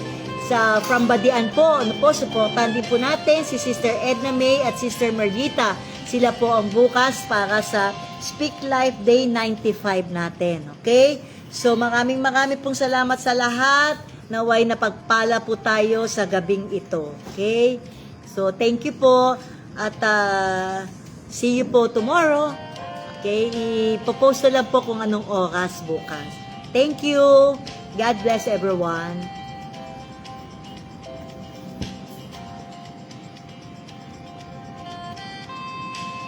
sa From Badian po. Ano po, supportan din po natin si Sister Edna May at Sister Margita. Sila po ang bukas para sa Speak Life Day 95 natin. Okay? So, maraming pong salamat sa lahat. Naway napagpala po tayo sa gabing ito. Okay? So, thank you po. At see you po tomorrow. Okay? Ipopost na lang po kung anong oras bukas. Thank you. God bless everyone.